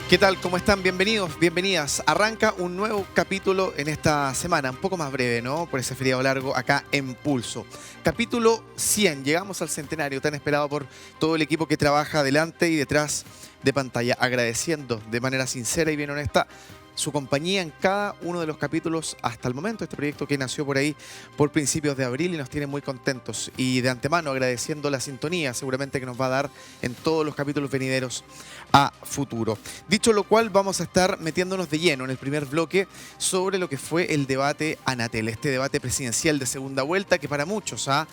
¿Qué tal? ¿Cómo están? Bienvenidos, bienvenidas. Arranca un nuevo capítulo en esta semana, un poco más breve, ¿no? Por ese feriado largo acá en Pulso. Capítulo 100, llegamos al centenario tan esperado por todo el equipo que trabaja delante y detrás de pantalla, agradeciendo de manera sincera y bien honesta su compañía en cada uno de los capítulos hasta el momento. Este proyecto que nació por ahí por principios de abril y nos tiene muy contentos. Y de antemano agradeciendo la sintonía seguramente que nos va a dar en todos los capítulos venideros a futuro. Dicho lo cual, vamos a estar metiéndonos de lleno en el primer bloque sobre lo que fue el debate Anatel, este debate presidencial de segunda vuelta que para muchos ha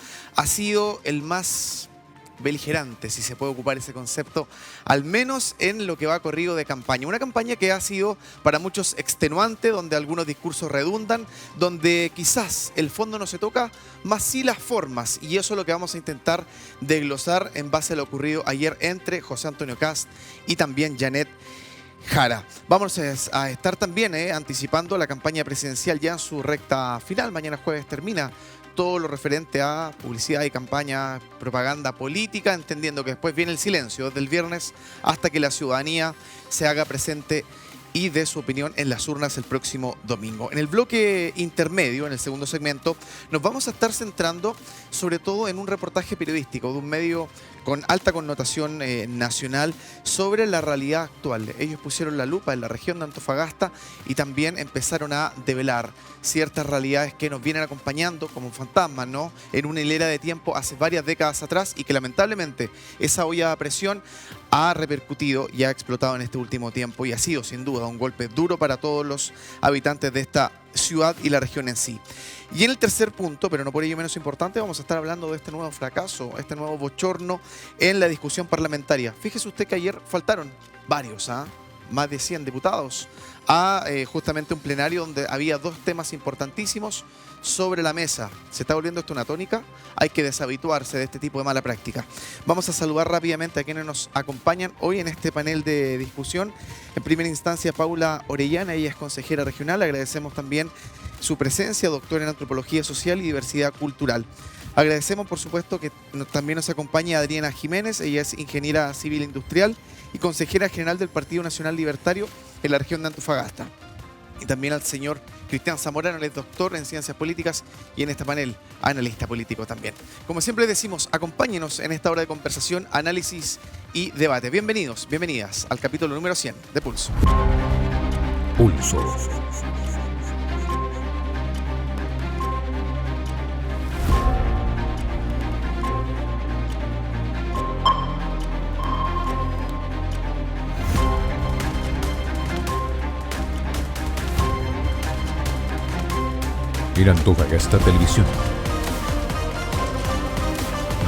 sido el más beligerante, si se puede ocupar ese concepto, al menos en lo que va corrido de campaña. Una campaña que ha sido para muchos extenuante, donde algunos discursos redundan, donde quizás el fondo no se toca, más sí las formas. Y eso es lo que vamos a intentar desglosar en base a lo ocurrido ayer entre José Antonio Kast y también Janet Jara. Vamos a estar también anticipando la campaña presidencial ya en su recta final. Mañana jueves termina todo lo referente a publicidad y campaña, propaganda política, entendiendo que después viene el silencio desde el viernes hasta que la ciudadanía se haga presente y dé su opinión en las urnas el próximo domingo. En el bloque intermedio, en el segundo segmento, nos vamos a estar centrando sobre todo en un reportaje periodístico de un medio con alta connotación nacional sobre la realidad actual. Ellos pusieron la lupa en la región de Antofagasta y también empezaron a develar ciertas realidades que nos vienen acompañando como fantasmas, ¿no? En una hilera de tiempo hace varias décadas atrás y que lamentablemente esa olla a presión ha repercutido y ha explotado en este último tiempo y ha sido sin duda un golpe duro para todos los habitantes de esta ciudad y la región en sí. Y en el tercer punto, pero no por ello menos importante, vamos a estar hablando de este nuevo fracaso, este nuevo bochorno en la discusión parlamentaria. Fíjese usted que ayer faltaron varios, más de 100 diputados, a justamente un plenario donde había dos temas importantísimos sobre la mesa. ¿Se está volviendo esto una tónica? Hay que deshabituarse de este tipo de mala práctica. Vamos a saludar rápidamente a quienes nos acompañan hoy en este panel de discusión. En primera instancia, Paula Orellana, ella es consejera regional. Agradecemos también su presencia, doctora en Antropología Social y Diversidad Cultural. Agradecemos, por supuesto, que también nos acompaña Adriana Jiménez. Ella es ingeniera civil industrial y consejera general del Partido Nacional Libertario en la región de Antofagasta. Y también al señor Cristian Zamorano, él es doctor en Ciencias Políticas y en este panel analista político también. Como siempre decimos, acompáñenos en esta hora de conversación, análisis y debate. Bienvenidos, bienvenidas al capítulo número 100 de Pulso. Pulso. En Antofagasta Televisión.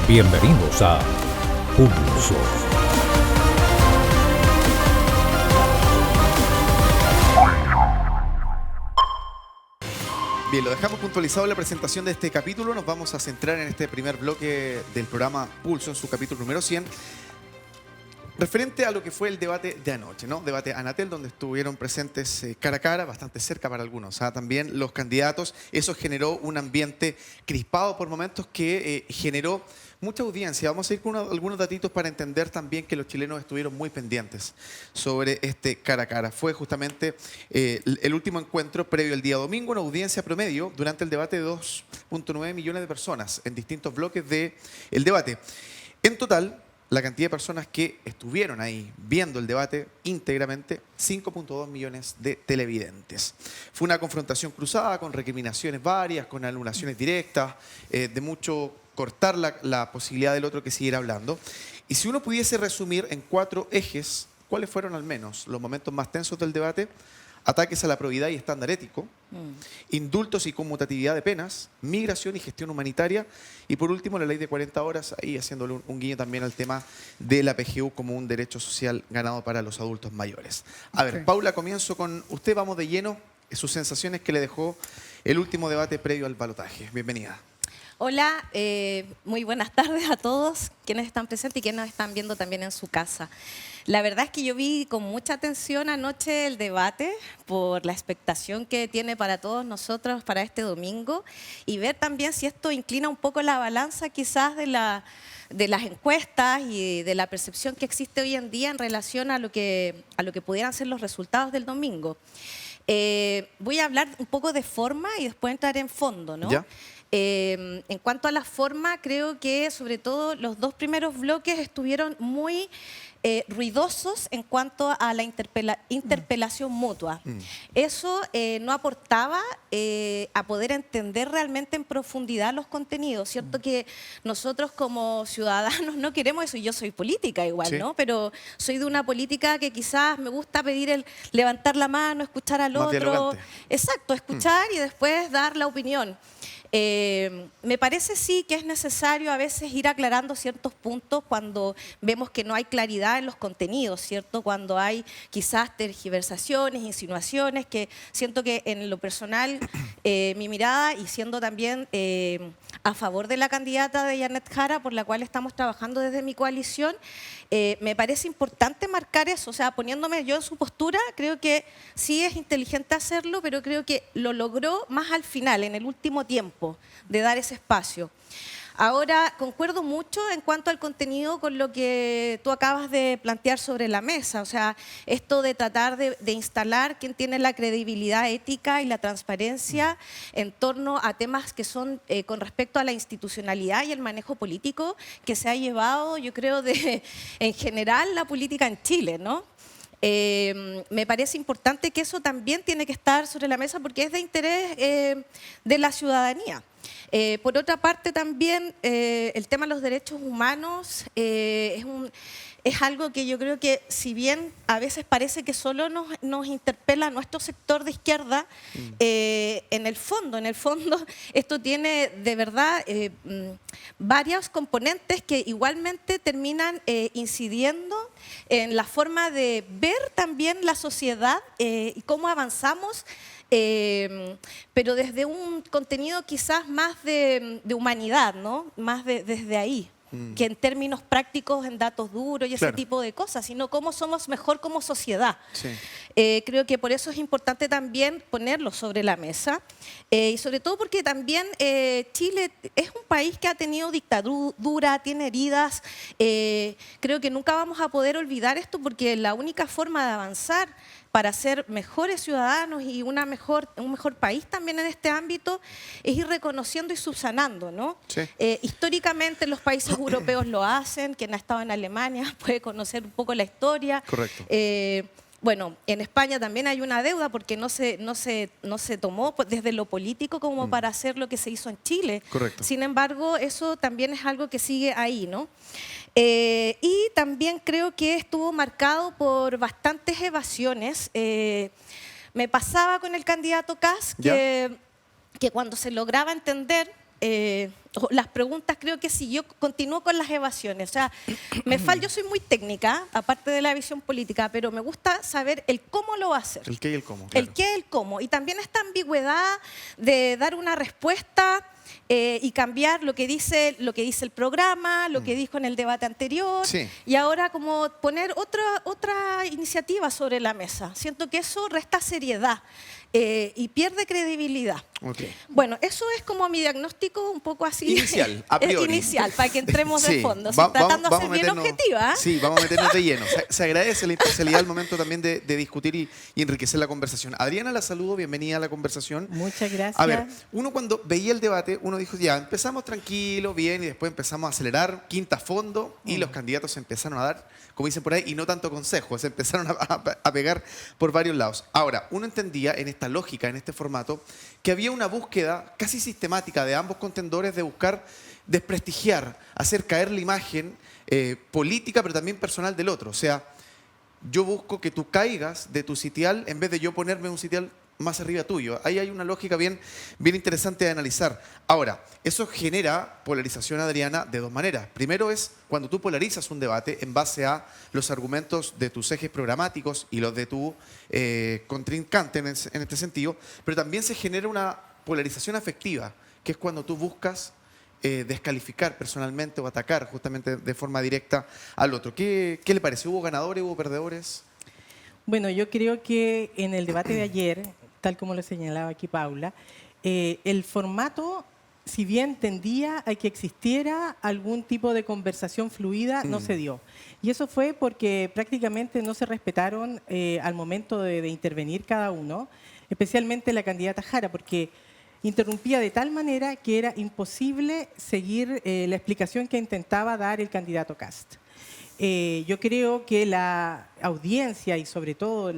Bienvenidos a Pulso. Bien, lo dejamos puntualizado la presentación de este capítulo. Nos vamos a centrar en este primer bloque del programa Pulso, en su capítulo número 100. Referente a lo que fue el debate de anoche, ¿no? Debate Anatel, donde estuvieron presentes cara a cara, bastante cerca para algunos, también los candidatos. Eso generó un ambiente crispado por momentos que generó mucha audiencia. Vamos a ir con algunos datitos para entender también que los chilenos estuvieron muy pendientes sobre este cara a cara. Fue justamente el último encuentro previo al día domingo, una audiencia promedio durante el debate de 2.9 millones de personas en distintos bloques del debate. En total, la cantidad de personas que estuvieron ahí viendo el debate íntegramente, 5.2 millones de televidentes. Fue una confrontación cruzada con recriminaciones varias, con anulaciones directas, de mucho cortar la posibilidad del otro que siguiera hablando. Y si uno pudiese resumir en 4 ejes, ¿cuáles fueron al menos los momentos más tensos del debate? Ataques a la probidad y estándar ético, indultos y conmutatividad de penas, migración y gestión humanitaria, y por último la ley de 40 horas, ahí haciéndole un guiño también al tema de la PGU como un derecho social ganado para los adultos mayores. A ver, Paula, comienzo con usted, vamos de lleno, sus sensaciones que le dejó el último debate previo al balotaje. Bienvenida. Hola, muy buenas tardes a todos quienes están presentes y quienes nos están viendo también en su casa. La verdad es que yo vi con mucha atención anoche el debate por la expectación que tiene para todos nosotros para este domingo y ver también si esto inclina un poco la balanza quizás de la de las encuestas y de la percepción que existe hoy en día en relación a lo que pudieran ser los resultados del domingo. Voy a hablar un poco de forma y después entrar en fondo, ¿no? ¿Ya? En cuanto a la forma, creo que sobre todo los dos primeros bloques estuvieron muy ruidosos en cuanto a la interpelación mutua. Eso no aportaba a poder entender realmente en profundidad los contenidos. Cierto que nosotros como ciudadanos no queremos eso, y yo soy política igual, Sí. ¿no? Pero soy de una política que quizás me gusta pedir levantar la mano, escuchar al Más otro. dialogante. Exacto, escuchar y después dar la opinión. Me parece sí que es necesario a veces ir aclarando ciertos puntos cuando vemos que no hay claridad en los contenidos, ¿cierto? Cuando hay quizás tergiversaciones, insinuaciones, que siento que en lo personal mi mirada, y siendo también a favor de la candidata de Janet Jara, por la cual estamos trabajando desde mi coalición, me parece importante marcar eso, o sea, poniéndome yo en su postura, creo que sí es inteligente hacerlo, pero creo que lo logró más al final, en el último tiempo, de dar ese espacio. Ahora, concuerdo mucho en cuanto al contenido con lo que tú acabas de plantear sobre la mesa, o sea, esto de tratar de instalar quién tiene la credibilidad ética y la transparencia en torno a temas que son con respecto a la institucionalidad y el manejo político que se ha llevado, yo creo, en general la política en Chile, ¿no? Me parece importante que eso también tiene que estar sobre la mesa porque es de interés de la ciudadanía. Por otra parte, también el tema de los derechos humanos es algo que yo creo que, si bien a veces parece que solo nos interpela a nuestro sector de izquierda, en el fondo, esto tiene de verdad varios componentes que igualmente terminan incidiendo en la forma de ver también la sociedad y cómo avanzamos, pero desde un contenido quizás más de humanidad, ¿no? Más desde ahí, que en términos prácticos, en datos duros y ese Claro. tipo de cosas, sino cómo somos mejor como sociedad. Sí. Creo que por eso es importante también ponerlo sobre la mesa, y sobre todo porque también Chile es un país que ha tenido dictadura, tiene heridas. Creo que nunca vamos a poder olvidar esto, porque la única forma de avanzar para ser mejores ciudadanos y un mejor país también en este ámbito es ir reconociendo y subsanando, ¿no? Sí. Históricamente los países europeos lo hacen, quien ha estado en Alemania puede conocer un poco la historia. Correcto. Bueno, en España también hay una deuda porque no se tomó desde lo político como para hacer lo que se hizo en Chile. Correcto. Sin embargo, eso también es algo que sigue ahí, ¿no? Y también creo que estuvo marcado por bastantes evasiones. Me pasaba con el candidato Kast que cuando se lograba entender las preguntas, creo que sí, yo continúo con las evasiones. O sea, yo soy muy técnica, aparte de la visión política, pero me gusta saber el cómo lo va a hacer. El qué y el cómo. El Claro. qué, el cómo. Y también esta ambigüedad de dar una respuesta y cambiar lo que dice el programa, lo que dijo en el debate anterior, Sí. y ahora como poner otra iniciativa sobre la mesa. Siento que eso resta seriedad y pierde credibilidad. Ok. Bueno, eso es como mi diagnóstico un poco así. Inicial, a priori. Inicial, para que entremos Sí, de fondo, va- tratando de vamos ser a bien meternos- objetiva. Sí, vamos a meternos de lleno. Se agradece la imparcialidad al momento también de discutir y enriquecer la conversación. Adriana, la saludo, bienvenida a la conversación. Muchas gracias. A ver, uno cuando veía el debate, uno dijo, ya, empezamos tranquilo, bien, y después empezamos a acelerar, quinta fondo, y los candidatos se empezaron a dar, como dicen por ahí, y no tanto consejos, se empezaron a pegar por varios lados. Ahora, uno entendía en esta lógica, en este formato, que había una búsqueda casi sistemática de ambos contendores de buscar desprestigiar, hacer caer la imagen política, pero también personal del otro. O sea, yo busco que tú caigas de tu sitial en vez de yo ponerme un sitial más arriba tuyo. Ahí hay una lógica bien interesante de analizar. Ahora, eso genera polarización, Adriana, de dos maneras. Primero es cuando tú polarizas un debate en base a los argumentos de tus ejes programáticos y los de tu contrincante en este sentido, pero también se genera una polarización afectiva, que es cuando tú buscas descalificar personalmente o atacar justamente de forma directa al otro. ¿Qué le parece? ¿Hubo ganadores, hubo perdedores? Bueno, yo creo que en el debate de ayer, tal como lo señalaba aquí Paula, el formato si bien tendía a que existiera algún tipo de conversación fluida, no se dio. Y eso fue porque prácticamente no se respetaron al momento de intervenir cada uno, especialmente la candidata Jara, porque interrumpía de tal manera que era imposible seguir la explicación que intentaba dar el candidato Kast. Yo creo que la audiencia y sobre todo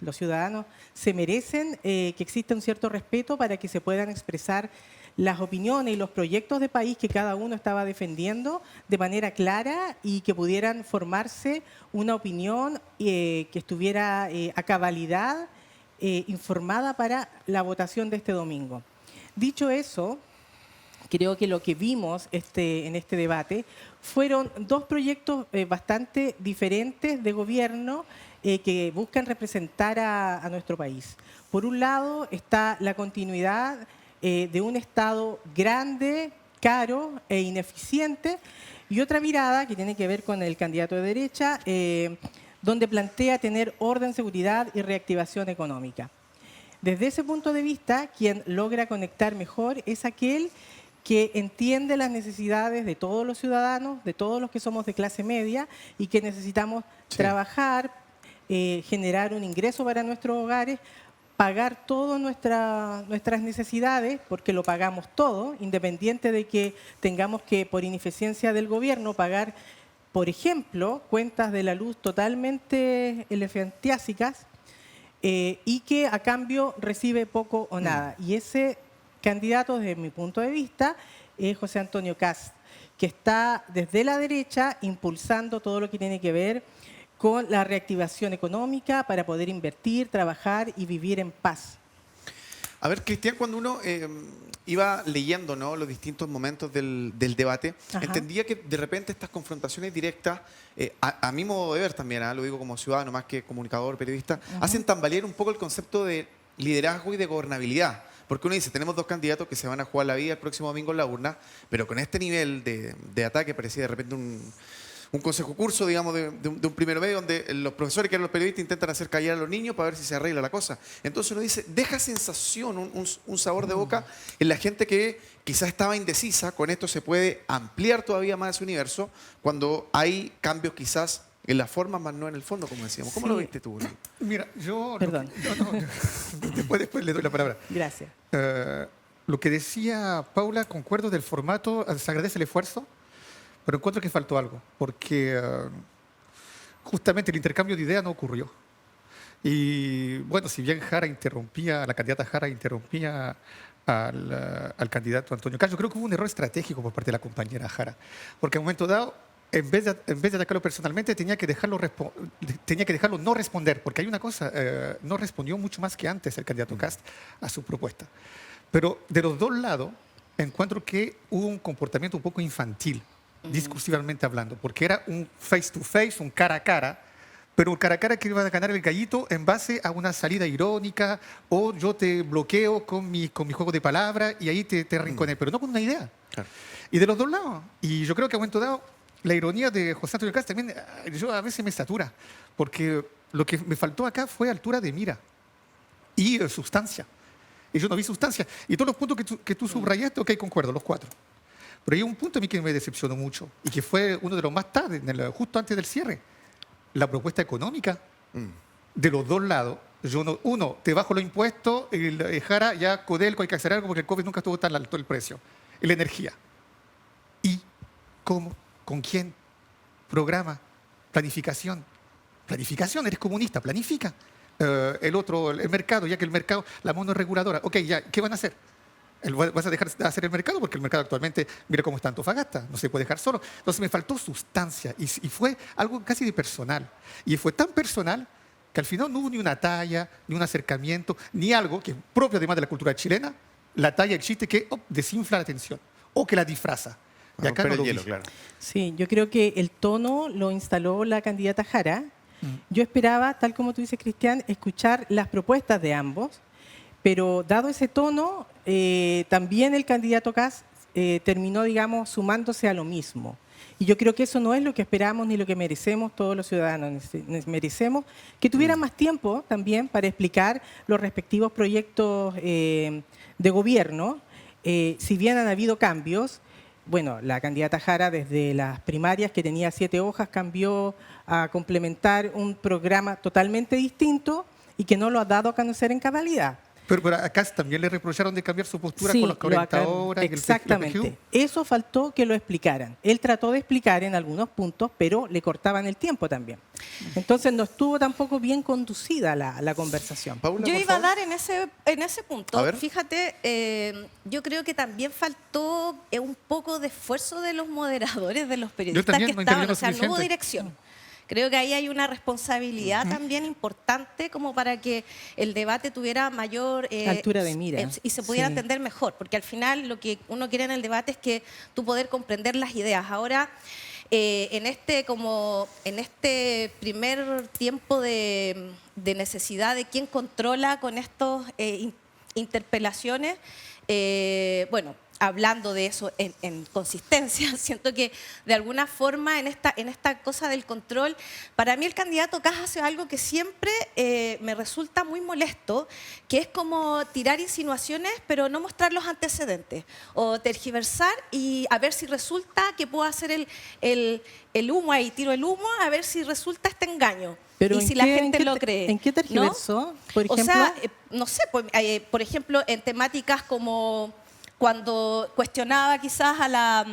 los ciudadanos se merecen que exista un cierto respeto para que se puedan expresar las opiniones y los proyectos de país que cada uno estaba defendiendo de manera clara y que pudieran formarse una opinión que estuviera a cabalidad informada para la votación de este domingo. Dicho eso, creo que lo que vimos en este debate fueron dos proyectos bastante diferentes de gobierno que buscan representar a nuestro país. Por un lado está la continuidad de un Estado grande, caro e ineficiente, y otra mirada que tiene que ver con el candidato de derecha, donde plantea tener orden, seguridad y reactivación económica. Desde ese punto de vista, quien logra conectar mejor es aquel que entiende las necesidades de todos los ciudadanos, de todos los que somos de clase media y que necesitamos trabajar, generar un ingreso para nuestros hogares, pagar todas nuestras necesidades, porque lo pagamos todo, independiente de que tengamos que, por ineficiencia del gobierno, pagar, por ejemplo, cuentas de la luz totalmente elefantiásicas y que a cambio recibe poco o nada. Y ese candidato, desde mi punto de vista, es José Antonio Kast, que está desde la derecha impulsando todo lo que tiene que ver con la reactivación económica para poder invertir, trabajar y vivir en paz. A ver, Cristian, cuando uno iba leyendo, ¿no?, los distintos momentos del debate, entendía que de repente estas confrontaciones directas, a mi modo de ver también, lo digo como ciudadano más que comunicador, periodista, hacen tambalear un poco el concepto de liderazgo y de gobernabilidad. Porque uno dice, tenemos dos candidatos que se van a jugar la vida el próximo domingo en la urna, pero con este nivel de ataque parecía de repente un consejo curso, digamos, de un primero medio, donde los profesores, que eran los periodistas, intentan hacer callar a los niños para ver si se arregla la cosa. Entonces uno dice, deja sensación, un sabor de boca en la gente que quizás estaba indecisa. Con esto se puede ampliar todavía más ese universo cuando hay cambios quizás en la forma, más no en el fondo, como decíamos. ¿Cómo lo viste tú? Mira, yo... Perdón. Después le doy la palabra. Gracias. Lo que decía Paula, concuerdo del formato, se agradece el esfuerzo, pero encuentro que faltó algo, porque justamente el intercambio de ideas no ocurrió. Y bueno, si bien la candidata Jara interrumpía al candidato Antonio Kast, yo creo que hubo un error estratégico por parte de la compañera Jara, porque en un momento dado, en vez de atacarlo personalmente, tenía que dejarlo no responder, porque hay una cosa, no respondió mucho más que antes el candidato Kast a su propuesta. Pero de los dos lados, encuentro que hubo un comportamiento un poco infantil, discursivamente hablando, porque era un face to face, un cara a cara, pero un cara a cara que iba a ganar el gallito en base a una salida irónica, o yo te bloqueo con mi juego de palabras y ahí te arrinconé, pero no con una idea. Claro. Y de los dos lados. Y yo creo que a un momento dado, la ironía de José Antonio Kast también, yo a veces me satura, porque lo que me faltó acá fue altura de mira y sustancia. Y yo no vi sustancia. Y todos los puntos que tú subrayaste, ok, concuerdo, los cuatro. Pero hay un punto a mí que me decepcionó mucho y que fue uno de los más tarde, justo antes del cierre. La propuesta económica de los dos lados. Uno, te bajo los impuestos, Jara, ya Codelco, hay que hacer algo porque el COVID nunca estuvo tan alto el precio. Y la energía. ¿Y cómo? ¿Con quién? Programa, planificación. Planificación, eres comunista, planifica. El mercado, ya que el mercado, la monorreguladora. Ok, ya, ¿qué van a hacer? ¿Vas a dejar de hacer el mercado? Porque el mercado actualmente, mira cómo está Antofagasta, no se puede dejar solo. Entonces me faltó sustancia y fue algo casi de personal. Y fue tan personal que al final no hubo ni una talla, ni un acercamiento, ni algo que es propio además de la cultura chilena, la talla existe que desinfla la atención o que la disfraza. Y acá no lo vi. Claro. Sí, yo creo que el tono lo instaló la candidata Jara. Yo esperaba, tal como tú dices, Cristian, escuchar las propuestas de ambos, pero dado ese tono, también el candidato Kast terminó, digamos, sumándose a lo mismo. Y yo creo que eso no es lo que esperamos ni lo que merecemos todos los ciudadanos. Merecemos que tuvieran más tiempo también para explicar los respectivos proyectos de gobierno si bien han habido cambios, bueno, la candidata Jara desde las primarias, que tenía 7 hojas, cambió a complementar un programa totalmente distinto y que no lo ha dado a conocer en cabalidad. Pero a Kast también le reprocharon de cambiar su postura Sí, con las 40 lo horas. exactamente. Eso faltó que lo explicaran. Él trató de explicar en algunos puntos, pero le cortaban el tiempo también. Entonces no estuvo tampoco bien conducida la conversación. Paula, Yo por iba a favor. dar en ese punto. A ver. Fíjate, yo creo que también faltó un poco de esfuerzo de los moderadores, de los periodistas también que no estaban. intervino O sea, no hubo suficiente. dirección. Creo que ahí hay una responsabilidad también importante como para que el debate tuviera mayor Altura de mira. Y se pudiera Sí. entender mejor, porque al final lo que uno quiere en el debate es que tú poder comprender las ideas. Ahora, en este primer tiempo de necesidad de quién controla con estas interpelaciones, bueno, hablando de eso en consistencia, siento que de alguna forma en esta cosa del control, para mí el candidato Kast hace algo que siempre me resulta muy molesto, que es como tirar insinuaciones pero no mostrar los antecedentes, o tergiversar y a ver si resulta que puedo hacer el humo ahí, tiro el humo, a ver si resulta este engaño. Pero y ¿en si la qué- en gente qué lo te- cree. en qué ¿no? tergiversó, por O ejemplo? sea, no sé, pues, por ejemplo, en temáticas como cuando cuestionaba quizás a la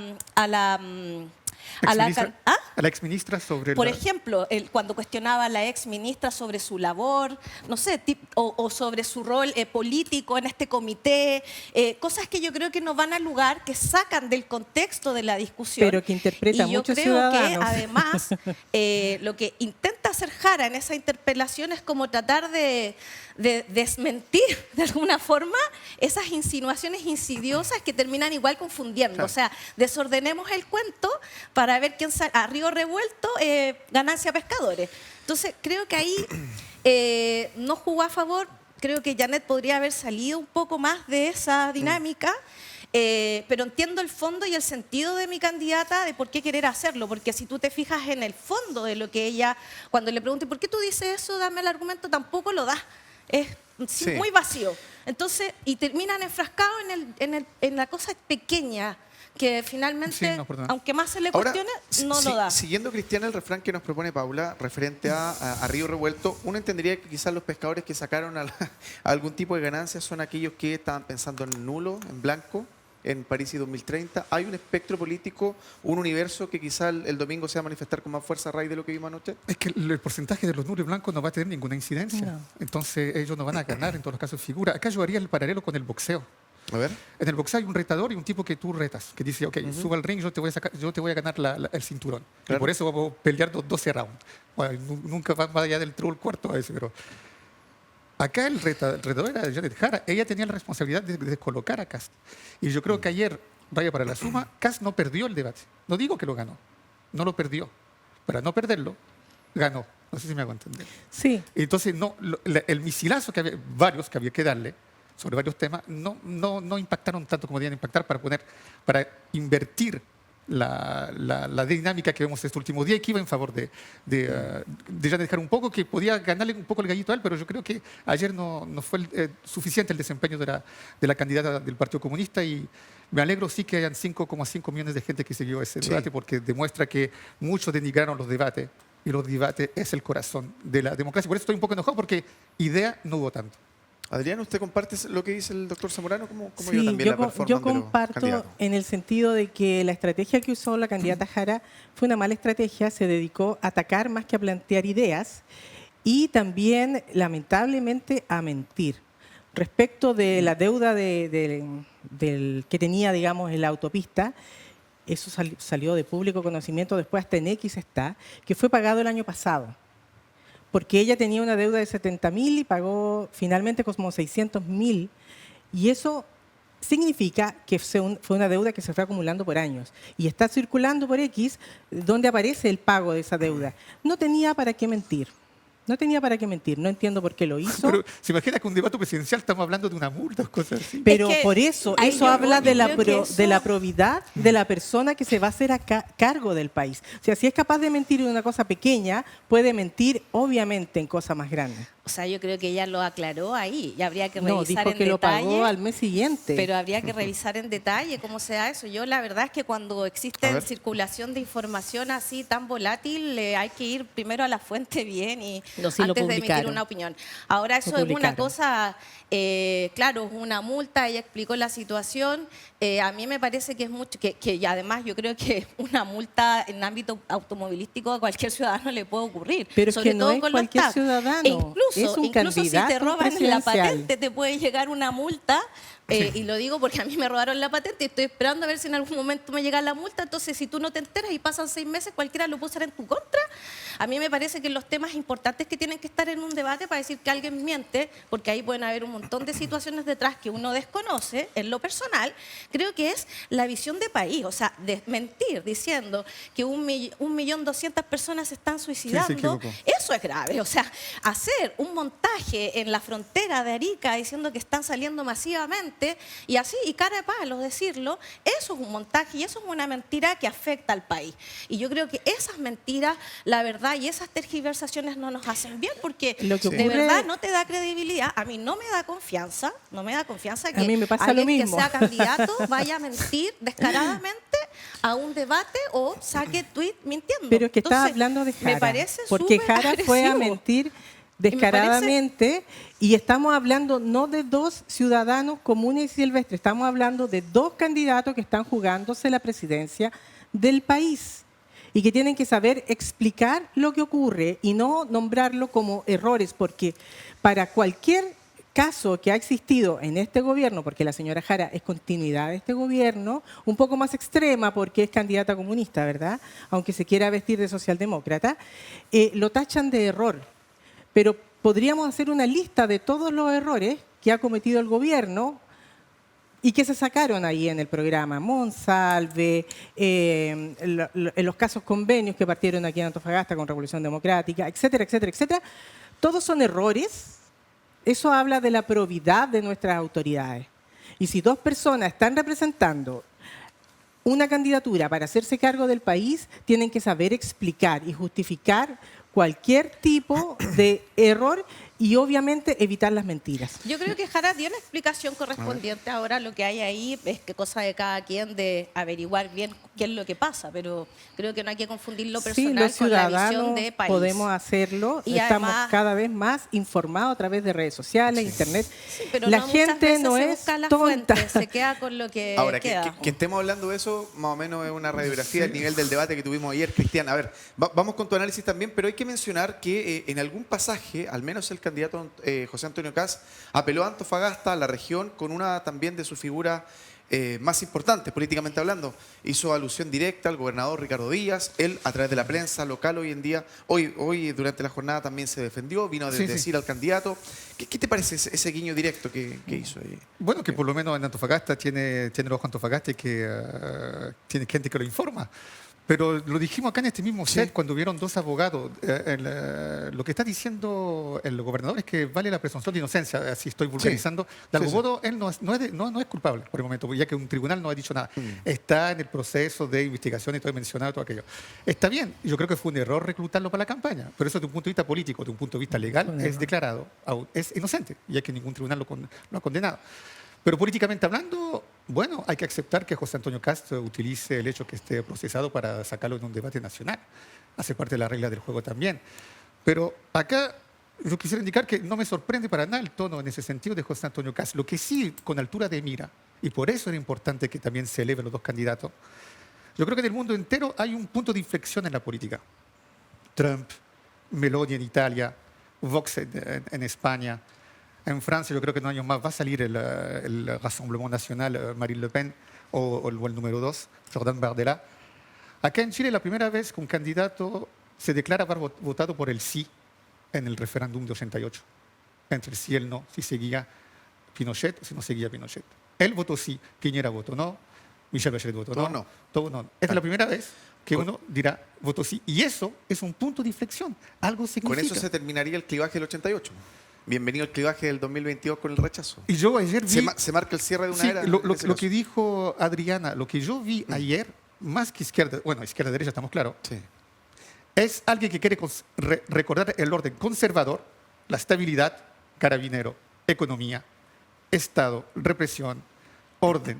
¿ah? A la exministra sobre Por la... ejemplo, cuando cuestionaba a la ex ministra sobre su labor, no sé, o sobre su rol político en este comité, cosas que yo creo que no van al lugar, que sacan del contexto de la discusión. Pero que interpreta y yo muchos creo ciudadanos. que además lo que intenta hacer Jara en esa interpelación es como tratar de desmentir de alguna forma esas insinuaciones insidiosas que terminan igual confundiendo. Claro. O sea, desordenemos el cuento para ver quién sale. A río revuelto, ganancia pescadores. Entonces, creo que ahí no jugó a favor. Creo que Janet podría haber salido un poco más de esa dinámica. Pero entiendo el fondo y el sentido de mi candidata de por qué querer hacerlo, porque si tú te fijas en el fondo de lo que ella, cuando le pregunte ¿por qué tú dices eso? Dame el argumento, tampoco lo da. Es Sí. muy vacío. Entonces, y terminan enfrascados en la cosa pequeña, que finalmente, Sí, no, perdón. aunque más se le Ahora, cuestione, no lo da. siguiendo, Cristiana, el refrán que nos propone Paula referente a Río Revuelto, uno entendería que quizás los pescadores que sacaron a algún tipo de ganancias son aquellos que estaban pensando en nulo, en blanco, en París y 2030. Hay un espectro político, un universo que quizás el domingo se va a manifestar con más fuerza a raíz de lo que vimos anoche. Es que el porcentaje de los nulos blancos no va a tener ninguna incidencia. No. Entonces ellos no van a ganar en todos los casos figura. Acá yo haría el paralelo con el boxeo. A ver. En el boxeo hay un retador y un tipo que tú retas, que dice, ok, suba al ring, yo te voy a ganar el cinturón. Claro. Y por eso vamos a pelear 12 rounds. Bueno, nunca va más allá del true el cuarto a ese, pero... Acá el retador era Janet Jara. Ella tenía la responsabilidad de descolocar a Kast. Y yo creo que ayer, vaya para la suma, Kast no perdió el debate. No digo que lo ganó, no lo perdió. Para no perderlo, ganó. No sé si me hago entender. Sí. Entonces, el misilazo que había, varios que había que darle sobre varios temas, no impactaron tanto como debían impactar para invertir la dinámica que vemos este último día y que iba en favor de Janet Jara un poco, que podía ganarle un poco el gallito a él, pero yo creo que ayer no fue suficiente el desempeño de la candidata del Partido Comunista y me alegro sí que hayan 5,5 millones de gente que siguió ese Sí. debate porque demuestra que muchos denigraron los debates y los debates es el corazón de la democracia. Por eso estoy un poco enojado porque idea no hubo tanto. Adrián, ¿usted comparte lo que dice el doctor Zamorano? ¿Cómo Sí, vio también la performance yo de los comparto candidatos? en el sentido de que la estrategia que usó la candidata Jara fue una mala estrategia, se dedicó a atacar más que a plantear ideas y también, lamentablemente, a mentir. Respecto de la deuda que tenía, digamos, en la autopista, eso salió de público conocimiento, después hasta en X está, que fue pagado el año pasado. Porque ella tenía una deuda de 70.000 y pagó finalmente como 600.000. Y eso significa que fue una deuda que se fue acumulando por años. Y está circulando por X, donde aparece el pago de esa deuda. No tenía para qué mentir. No tenía para qué mentir. No entiendo por qué lo hizo. Pero se imagina que un debate presidencial estamos hablando de una multa o cosas así. Pero Es que por eso, ahí eso yo habla creo de la, que eso- de la probidad de la persona que se va a hacer a cargo del país. O sea, si es capaz de mentir en una cosa pequeña, puede mentir obviamente en cosas más grandes. O sea, yo creo que ella lo aclaró ahí y habría que No, revisar dijo en que lo detalle. pagó al mes siguiente. Pero habría que revisar en detalle cómo sea eso. Yo la verdad es que cuando A existe ver. circulación de información así tan volátil, hay que ir primero a la fuente bien y No, sí lo antes de emitir publicaron. una opinión. Ahora eso Lo es una publicaron. cosa, claro, es una multa, ella explicó la situación. A mí me parece que es mucho, que y además yo creo que una multa en ámbito automovilístico a cualquier ciudadano le puede ocurrir. Pero es sobre que no todo es con los cualquier tags. ciudadano, E incluso, es un incluso si te candidato roban la presidencial. patente, te puede llegar una multa. Y lo digo porque a mí me robaron la patente y estoy esperando a ver si en algún momento me llega la multa. Entonces, si tú no te enteras y pasan 6 meses, cualquiera lo puede usar en tu contra. A mí me parece que los temas importantes que tienen que estar en un debate para decir que alguien miente, porque ahí pueden haber un montón de situaciones detrás que uno desconoce en lo personal, creo que es la visión de país. O sea, de mentir diciendo que 1.200.000 personas se están suicidando, equivocó. eso es grave. O sea, hacer un montaje en la frontera de Arica diciendo que están saliendo masivamente y así, y cara de palo decirlo, eso es un montaje y eso es una mentira que afecta al país. Y yo creo que esas mentiras, la verdad, y esas tergiversaciones no nos hacen bien porque Lo que de ocurre- verdad no te da credibilidad. A mí no me da confianza, que A mí me pasa alguien lo mismo. que sea candidato vaya a mentir descaradamente a un debate o saque tweet mintiendo. Pero es que estaba Entonces, hablando de Jara. Me parece porque súper Jara fue a agresivo. mentir descaradamente y estamos hablando no de 2 ciudadanos comunes y silvestres, estamos hablando de 2 candidatos que están jugándose la presidencia del país y que tienen que saber explicar lo que ocurre y no nombrarlo como errores, porque para cualquier caso que ha existido en este gobierno, porque la señora Jara es continuidad de este gobierno, un poco más extrema porque es candidata comunista, ¿verdad? Aunque se quiera vestir de socialdemócrata, lo tachan de error. Pero podríamos hacer una lista de todos los errores que ha cometido el gobierno y que se sacaron ahí en el programa. Monsalve, en los casos convenios que partieron aquí en Antofagasta con Revolución Democrática, etcétera, etcétera, etcétera. Todos son errores. Eso habla de la probidad de nuestras autoridades. Y si 2 personas están representando una candidatura para hacerse cargo del país, tienen que saber explicar y justificar cualquier tipo de error y obviamente evitar las mentiras. Yo creo que Jara dio una explicación correspondiente. Ahora lo que hay ahí es que cosa de cada quien de averiguar bien qué es lo que pasa, pero creo que no hay que confundir lo Sí, personal los con la ciudadanos visión de país. podemos hacerlo. Y Estamos además- cada vez más informados a través de redes sociales, internet. Sí, pero la no muchas gente veces no se es busca la tonta. fuente, se queda con lo que Ahora, que queda. estemos hablando de eso, más o menos es una radiografía del nivel del debate que tuvimos ayer, Cristian. A ver, vamos con tu análisis también, pero hay que mencionar que en algún pasaje, al menos el candidato José Antonio Kast, apeló a Antofagasta, a la región, con una también de sus figuras más importantes, políticamente hablando. Hizo alusión directa al gobernador Ricardo Díaz. Él, a través de la prensa local hoy en día, hoy durante la jornada también se defendió, vino a Sí, sí. decir al candidato. ¿Qué te parece ese guiño directo que hizo ahí? Bueno, que por lo menos en Antofagasta tiene el ojo Antofagasta y que tiene gente que lo informa. Pero lo dijimos acá en este mismo set cuando hubieron 2 abogados. Lo que está diciendo el gobernador es que vale la presunción de inocencia, así estoy vulgarizando. De algún modo, él no es culpable por el momento, ya que un tribunal no ha dicho nada. Está en el proceso de investigación y todo mencionado todo aquello. Está bien, yo creo que fue un error reclutarlo para la campaña, pero eso desde un punto de vista político, desde un punto de vista legal, es declarado, es inocente, ya que ningún tribunal lo ha condenado. Pero políticamente hablando, bueno, hay que aceptar que José Antonio Kast utilice el hecho que esté procesado para sacarlo en un debate nacional. Hace parte de la regla del juego también. Pero acá yo quisiera indicar que no me sorprende para nada el tono en ese sentido de José Antonio Kast. Lo que sí, con altura de mira, y por eso era importante que también se eleven los 2 candidatos, yo creo que en el mundo entero hay un punto de inflexión en la política. Trump, Meloni en Italia, Vox en España. En Francia, yo creo que en 2 años más va a salir el Rassemblement National, Marine Le Pen, o el número 2, Jordan Bardella. Acá en Chile, la primera vez que un candidato se declara haber votado por el sí en el referéndum de 88. Entre el sí y el no, si seguía Pinochet o si no seguía Pinochet. Él votó sí, Piñera votó no, Michelle Bachelet votó Todo no. no. Todo no. Esta es la primera vez que uno dirá votó sí. Y eso es un punto de inflexión. Algo significa. Con eso se terminaría el clivaje del 88. Bienvenido al clivaje del 2022 con el rechazo. Y yo ayer vi... Se marca el cierre de una Sí, era. lo en ese que caso. dijo Adriana, lo que yo vi ayer, más que izquierda, bueno, izquierda-derecha estamos claros, Sí. es alguien que quiere recordar el orden conservador la estabilidad, carabinero, economía, Estado, represión, orden,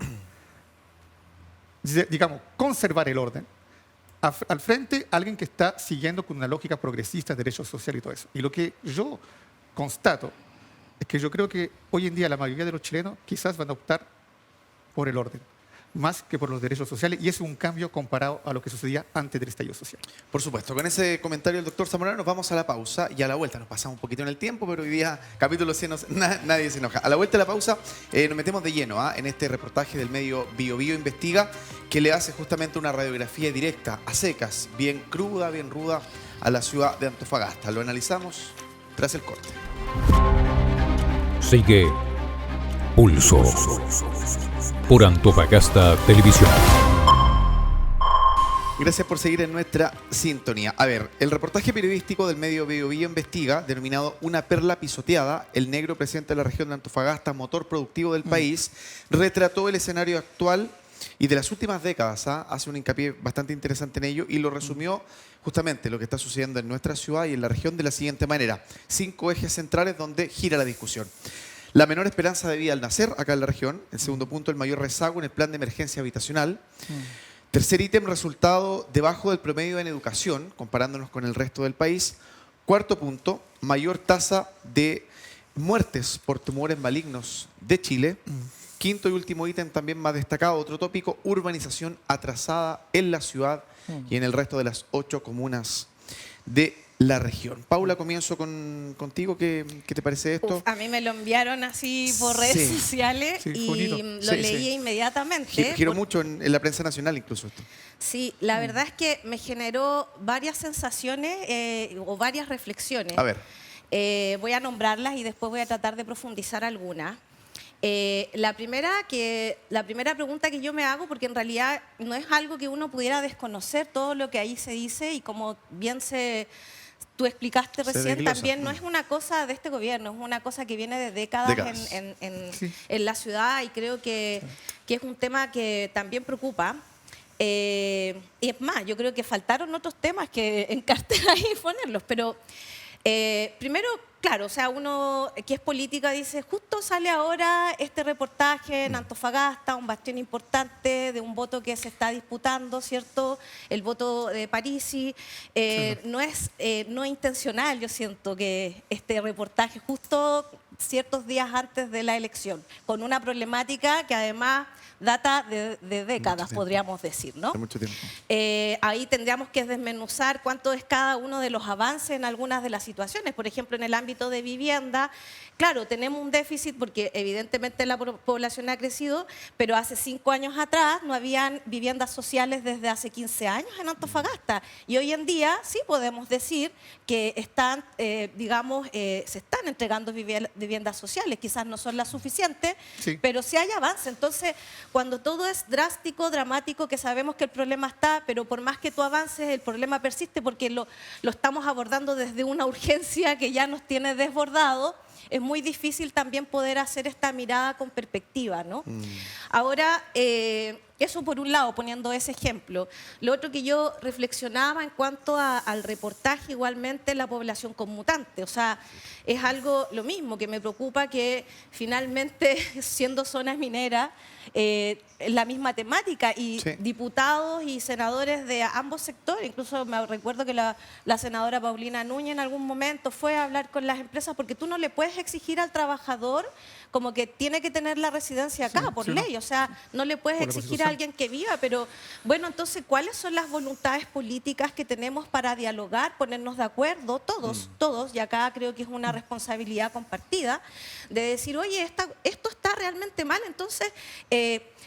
digamos, conservar el orden. Al frente, alguien que está siguiendo con una lógica progresista, derechos sociales y todo eso. Y lo que yo constato es que yo creo que hoy en día la mayoría de los chilenos quizás van a optar por el orden, más que por los derechos sociales, y es un cambio comparado a lo que sucedía antes del estallido social. Por supuesto, con ese comentario del doctor Zamorano nos vamos a la pausa y a la vuelta nos pasamos un poquito en el tiempo, pero hoy día, capítulo 100, nadie se enoja. A la vuelta de la pausa nos metemos de lleno en este reportaje del medio Bio Bio Investiga, que le hace justamente una radiografía directa, a secas, bien cruda, bien ruda, a la ciudad de Antofagasta. Lo analizamos tras el corte. Sigue Pulso por Antofagasta Televisión. Gracias por seguir en nuestra sintonía. A ver, el reportaje periodístico del medio Bio Bio Investiga, denominado Una perla pisoteada, el negro presidente de la región de Antofagasta, motor productivo del país, retrató el escenario actual y de las últimas décadas. Hace un hincapié bastante interesante en ello y lo resumió justamente lo que está sucediendo en nuestra ciudad y en la región de la siguiente manera. 5 ejes centrales donde gira la discusión. La menor esperanza de vida al nacer acá en la región. El segundo punto, el mayor rezago en el plan de emergencia habitacional. Tercer ítem, resultado debajo del promedio en educación, comparándonos con el resto del país. Cuarto punto, mayor tasa de muertes por tumores malignos de Chile. Quinto y último ítem, también más destacado, otro tópico, urbanización atrasada en la ciudad y en el resto de las 8 comunas de la región. Paula, comienzo contigo. ¿Qué te parece esto? A mí me lo enviaron así por redes sociales y lo leí inmediatamente. Giró mucho en la prensa nacional incluso esto. Sí, la verdad es que me generó varias sensaciones o varias reflexiones. A ver. Voy a nombrarlas y después voy a tratar de profundizar algunas. La primera pregunta que yo me hago, porque en realidad no es algo que uno pudiera desconocer, todo lo que ahí se dice y como bien tú explicaste recién, también no es una cosa de este gobierno, es una cosa que viene de décadas. En la ciudad y creo que es un tema que también preocupa. Y es más, yo creo que faltaron otros temas que encartar ahí y ponerlos, pero primero, claro, o sea, uno que es política dice, justo sale ahora este reportaje en Antofagasta, un bastión importante de un voto que se está disputando, ¿cierto? El voto de Parisi. No es no intencional, yo siento que este reportaje justo ciertos días antes de la elección, con una problemática que además data de décadas, podríamos decir, ¿no? De mucho tiempo. Ahí tendríamos que desmenuzar cuánto es cada uno de los avances en algunas de las situaciones. Por ejemplo, en el ámbito de vivienda, claro, tenemos un déficit porque evidentemente la población ha crecido, pero hace 5 años atrás no habían viviendas sociales desde hace 15 años en Antofagasta. Y hoy en día sí podemos decir que están, se están entregando viviendas sociales. Quizás no son las suficientes, pero sí hay avance. Entonces, cuando todo es drástico, dramático, que sabemos que el problema está, pero por más que tú avances, el problema persiste porque lo estamos abordando desde una urgencia que ya nos tiene desbordado, es muy difícil también poder hacer esta mirada con perspectiva, ¿no? Ahora, eso por un lado, poniendo ese ejemplo. Lo otro que yo reflexionaba en cuanto al reportaje, igualmente la población conmutante. O sea, es algo lo mismo, que me preocupa que finalmente, siendo zonas mineras, la misma temática y diputados y senadores de ambos sectores, incluso me recuerdo que la senadora Paulina Núñez en algún momento fue a hablar con las empresas porque tú no le puedes exigir al trabajador como que tiene que tener la residencia acá por ley, o sea, no le puedes exigir a alguien que viva, pero bueno, entonces, ¿cuáles son las voluntades políticas que tenemos para dialogar, ponernos de acuerdo, todos, y acá creo que es una responsabilidad compartida, de decir, oye, esto está realmente mal, entonces,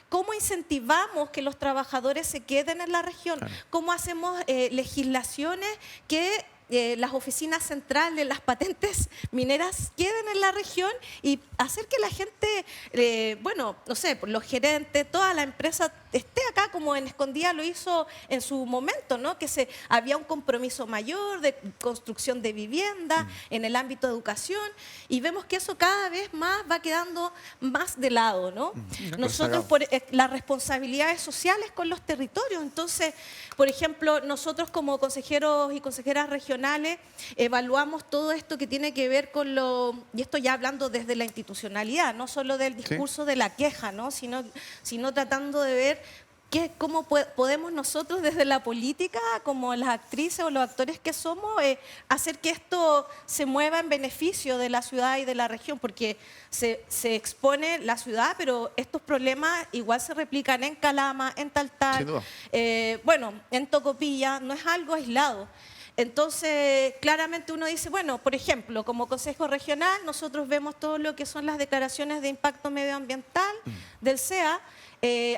¿cómo incentivamos que los trabajadores se queden en la región? ¿Cómo hacemos legislaciones que las oficinas centrales, las patentes mineras queden en la región y hacer que la gente, no sé, los gerentes, toda la empresa esté acá como en Escondida lo hizo en su momento, ¿no? Que había un compromiso mayor de construcción de vivienda en el ámbito de educación y vemos que eso cada vez más va quedando más de lado, ¿no? Nosotros por las responsabilidades sociales con los territorios, entonces, por ejemplo, nosotros como consejeros y consejeras regionales institucionales, evaluamos todo esto que tiene que ver con y esto ya hablando desde la institucionalidad, no solo del discurso de la queja, ¿no? sino tratando de ver cómo podemos nosotros desde la política, como las actrices o los actores que somos, hacer que esto se mueva en beneficio de la ciudad y de la región, porque se expone la ciudad, pero estos problemas igual se replican en Calama, en Taltal, bueno, en Tocopilla, no es algo aislado. Entonces, claramente uno dice, bueno, por ejemplo, como Consejo Regional, nosotros vemos todo lo que son las declaraciones de impacto medioambiental del CEA,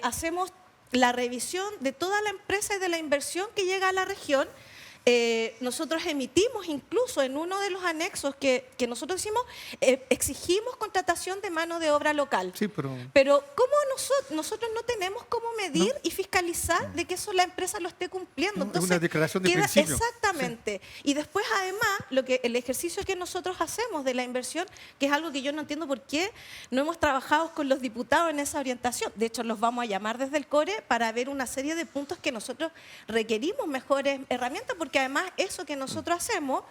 hacemos la revisión de toda la empresa y de la inversión que llega a la región. Nosotros emitimos incluso en uno de los anexos que nosotros hicimos, exigimos contratación de mano de obra local. Sí, pero ¿cómo nosotros no tenemos cómo medir y fiscalizar de que eso la empresa lo esté cumpliendo? Es una declaración de principio. Exactamente. Sí. Y después, además, el ejercicio que nosotros hacemos de la inversión, que es algo que yo no entiendo por qué no hemos trabajado con los diputados en esa orientación. De hecho, los vamos a llamar desde el CORE para ver una serie de puntos que nosotros requerimos mejores herramientas, porque además eso que nosotros hacemos,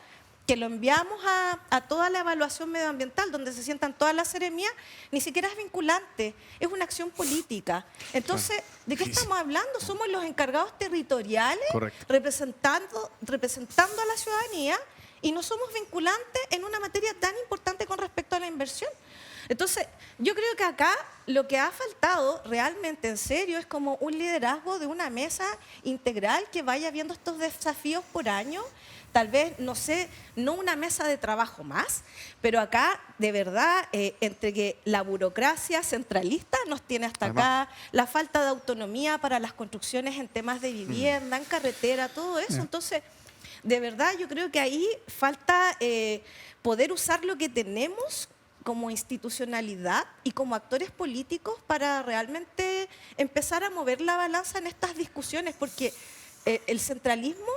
que lo enviamos a toda la evaluación medioambiental, donde se sientan todas las seremías, ni siquiera es vinculante, es una acción política. Entonces, ¿de qué estamos hablando? Somos los encargados territoriales representando a la ciudadanía y no somos vinculantes en una materia tan importante con respecto a la inversión. Entonces, yo creo que acá lo que ha faltado realmente en serio es como un liderazgo de una mesa integral que vaya viendo estos desafíos por año. Tal vez, no sé, no una mesa de trabajo más, pero acá, de verdad, entre que la burocracia centralista nos tiene hasta acá, la falta de autonomía para las construcciones en temas de vivienda, en carretera, todo eso. Entonces, de verdad, yo creo que ahí falta poder usar lo que tenemos como institucionalidad y como actores políticos para realmente empezar a mover la balanza en estas discusiones, porque el centralismo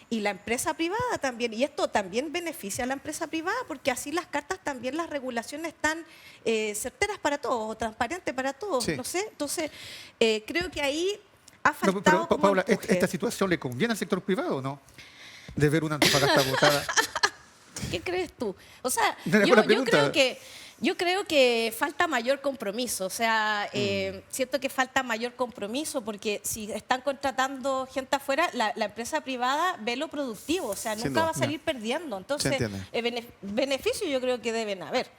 y la empresa privada también, y esto también beneficia a la empresa privada, porque así las cartas también, las regulaciones están certeras para todos, o transparentes para todos, no sé. Entonces, creo que ahí ha faltado pero Paula, ¿esta situación le conviene al sector privado o no? De ver una Antofagasta votada. ¿Qué crees tú? O sea, yo creo que falta mayor compromiso. O sea, siento que falta mayor compromiso porque si están contratando gente afuera, la empresa privada ve lo productivo. O sea, nunca va a salir perdiendo. Entonces, beneficio yo creo que deben haber.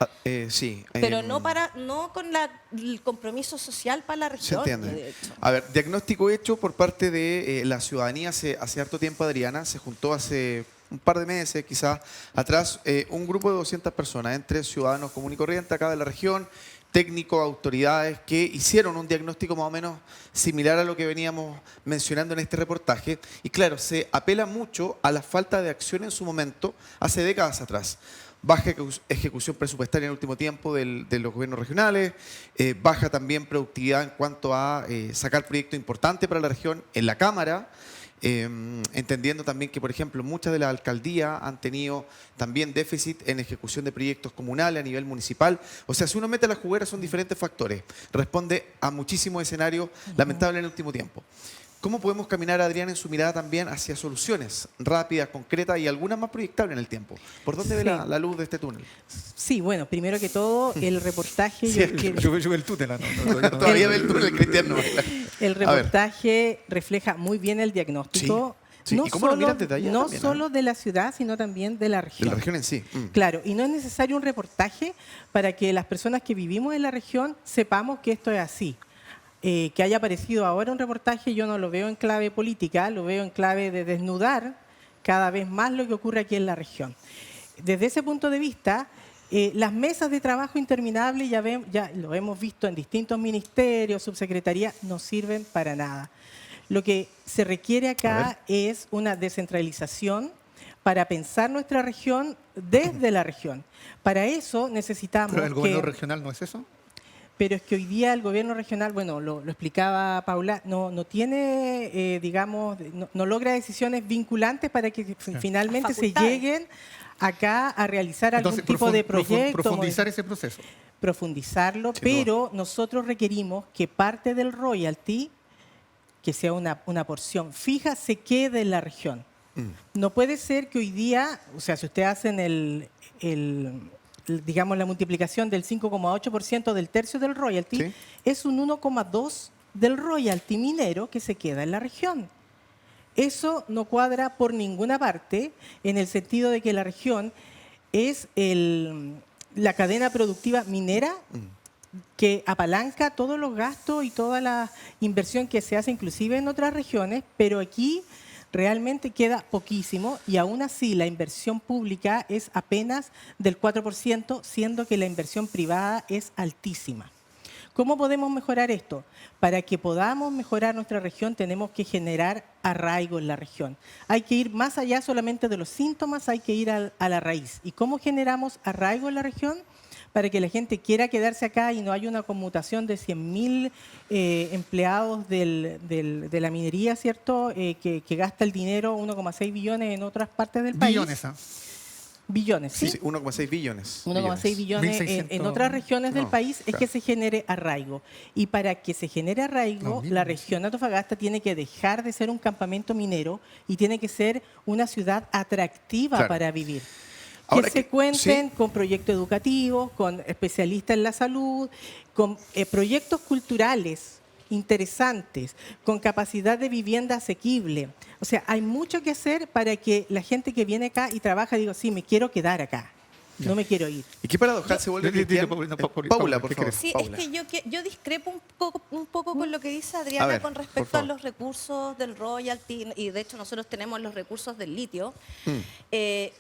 Sí. Pero no con el compromiso social para la región. Se entiende. A ver, diagnóstico hecho por parte de la ciudadanía hace harto tiempo, Adriana. Se juntó hace un par de meses quizás atrás, un grupo de 200 personas, entre ciudadanos común y corriente acá de la región, técnicos, autoridades, que hicieron un diagnóstico más o menos similar a lo que veníamos mencionando en este reportaje. Y claro, se apela mucho a la falta de acción en su momento, hace décadas atrás. Baja ejecución presupuestaria en el último tiempo de los gobiernos regionales, baja también productividad en cuanto a sacar proyectos importantes para la región en la Cámara, entendiendo también que, por ejemplo, muchas de las alcaldías han tenido también déficit en ejecución de proyectos comunales a nivel municipal. O sea, si uno mete la juguera son diferentes factores. Responde a muchísimos escenarios lamentables en el último tiempo. ¿Cómo podemos caminar, Adrián, en su mirada también hacia soluciones rápidas, concretas y algunas más proyectables en el tiempo? ¿Por dónde ve la luz de este túnel? Sí, bueno, primero que todo, el reportaje... Yo veo el túnel. Todavía ve el túnel, Cristian. El reportaje refleja muy bien el diagnóstico. Sí. ¿Y cómo lo miras desde allá no también, solo de la ciudad, sino también de la región. De la región en sí. Claro, y no es necesario un reportaje para que las personas que vivimos en la región sepamos que esto es así. Que haya aparecido ahora un reportaje, yo no lo veo en clave política, lo veo en clave de desnudar cada vez más lo que ocurre aquí en la región. Desde ese punto de vista, las mesas de trabajo interminables, ya lo hemos visto en distintos ministerios, subsecretarías, no sirven para nada. Lo que se requiere acá es una descentralización para pensar nuestra región desde la región. Para eso necesitamos ¿Pero el gobierno regional no es eso? Pero es que hoy día el gobierno regional, bueno, lo explicaba Paula, no tiene, digamos, no logra decisiones vinculantes para que finalmente se lleguen acá a realizar algún tipo de proyecto. Profundizar ese proceso. Profundizarlo, pero nosotros requerimos que parte del royalty, que sea una porción fija, se quede en la región. No puede ser que hoy día, o sea, si ustedes hacen digamos, la multiplicación del 5,8% del tercio del royalty, Sí. es un 1,2% del royalty minero que se queda en la región. Eso no cuadra por ninguna parte, en el sentido de que la región es la cadena productiva minera que apalanca todos los gastos y toda la inversión que se hace inclusive en otras regiones, pero aquí realmente queda poquísimo y aún así la inversión pública es apenas del 4%, siendo que la inversión privada es altísima. ¿Cómo podemos mejorar esto? Para que podamos mejorar nuestra región tenemos que generar arraigo en la región. Hay que ir más allá solamente de los síntomas, hay que ir a la raíz. ¿Y cómo generamos arraigo en la región? Para que la gente quiera quedarse acá y no haya una conmutación de 100.000 empleados de la minería, ¿cierto? Que gasta el dinero, 1,6 billones en otras partes del país. Billones, ¿ah? Billones, ¿sí? Sí, 1,6 billones. 1,6 billones 1.600. en otras regiones del No, país es claro. que se genere arraigo. Y para que se genere arraigo, No, la 1.900. región de Antofagasta tiene que dejar de ser un campamento minero y tiene que ser una ciudad atractiva Claro. para vivir. Ahora Que se que- cuenten sí. con proyectos educativos, con especialistas en la salud, con proyectos culturales interesantes, con capacidad de vivienda asequible. O sea, hay mucho que hacer para que la gente que viene acá y trabaja diga, sí, me quiero quedar acá, no me quiero ir. ¿Y qué paradojal se vuelve, Dile, Cristian? Paulina, Paula, por ¿qué favor. quieres? Sí, Paula. es que yo discrepo un poco con lo que dice Adriana A ver, con por respecto a favor. los recursos del royalty, y de hecho nosotros tenemos los recursos del litio,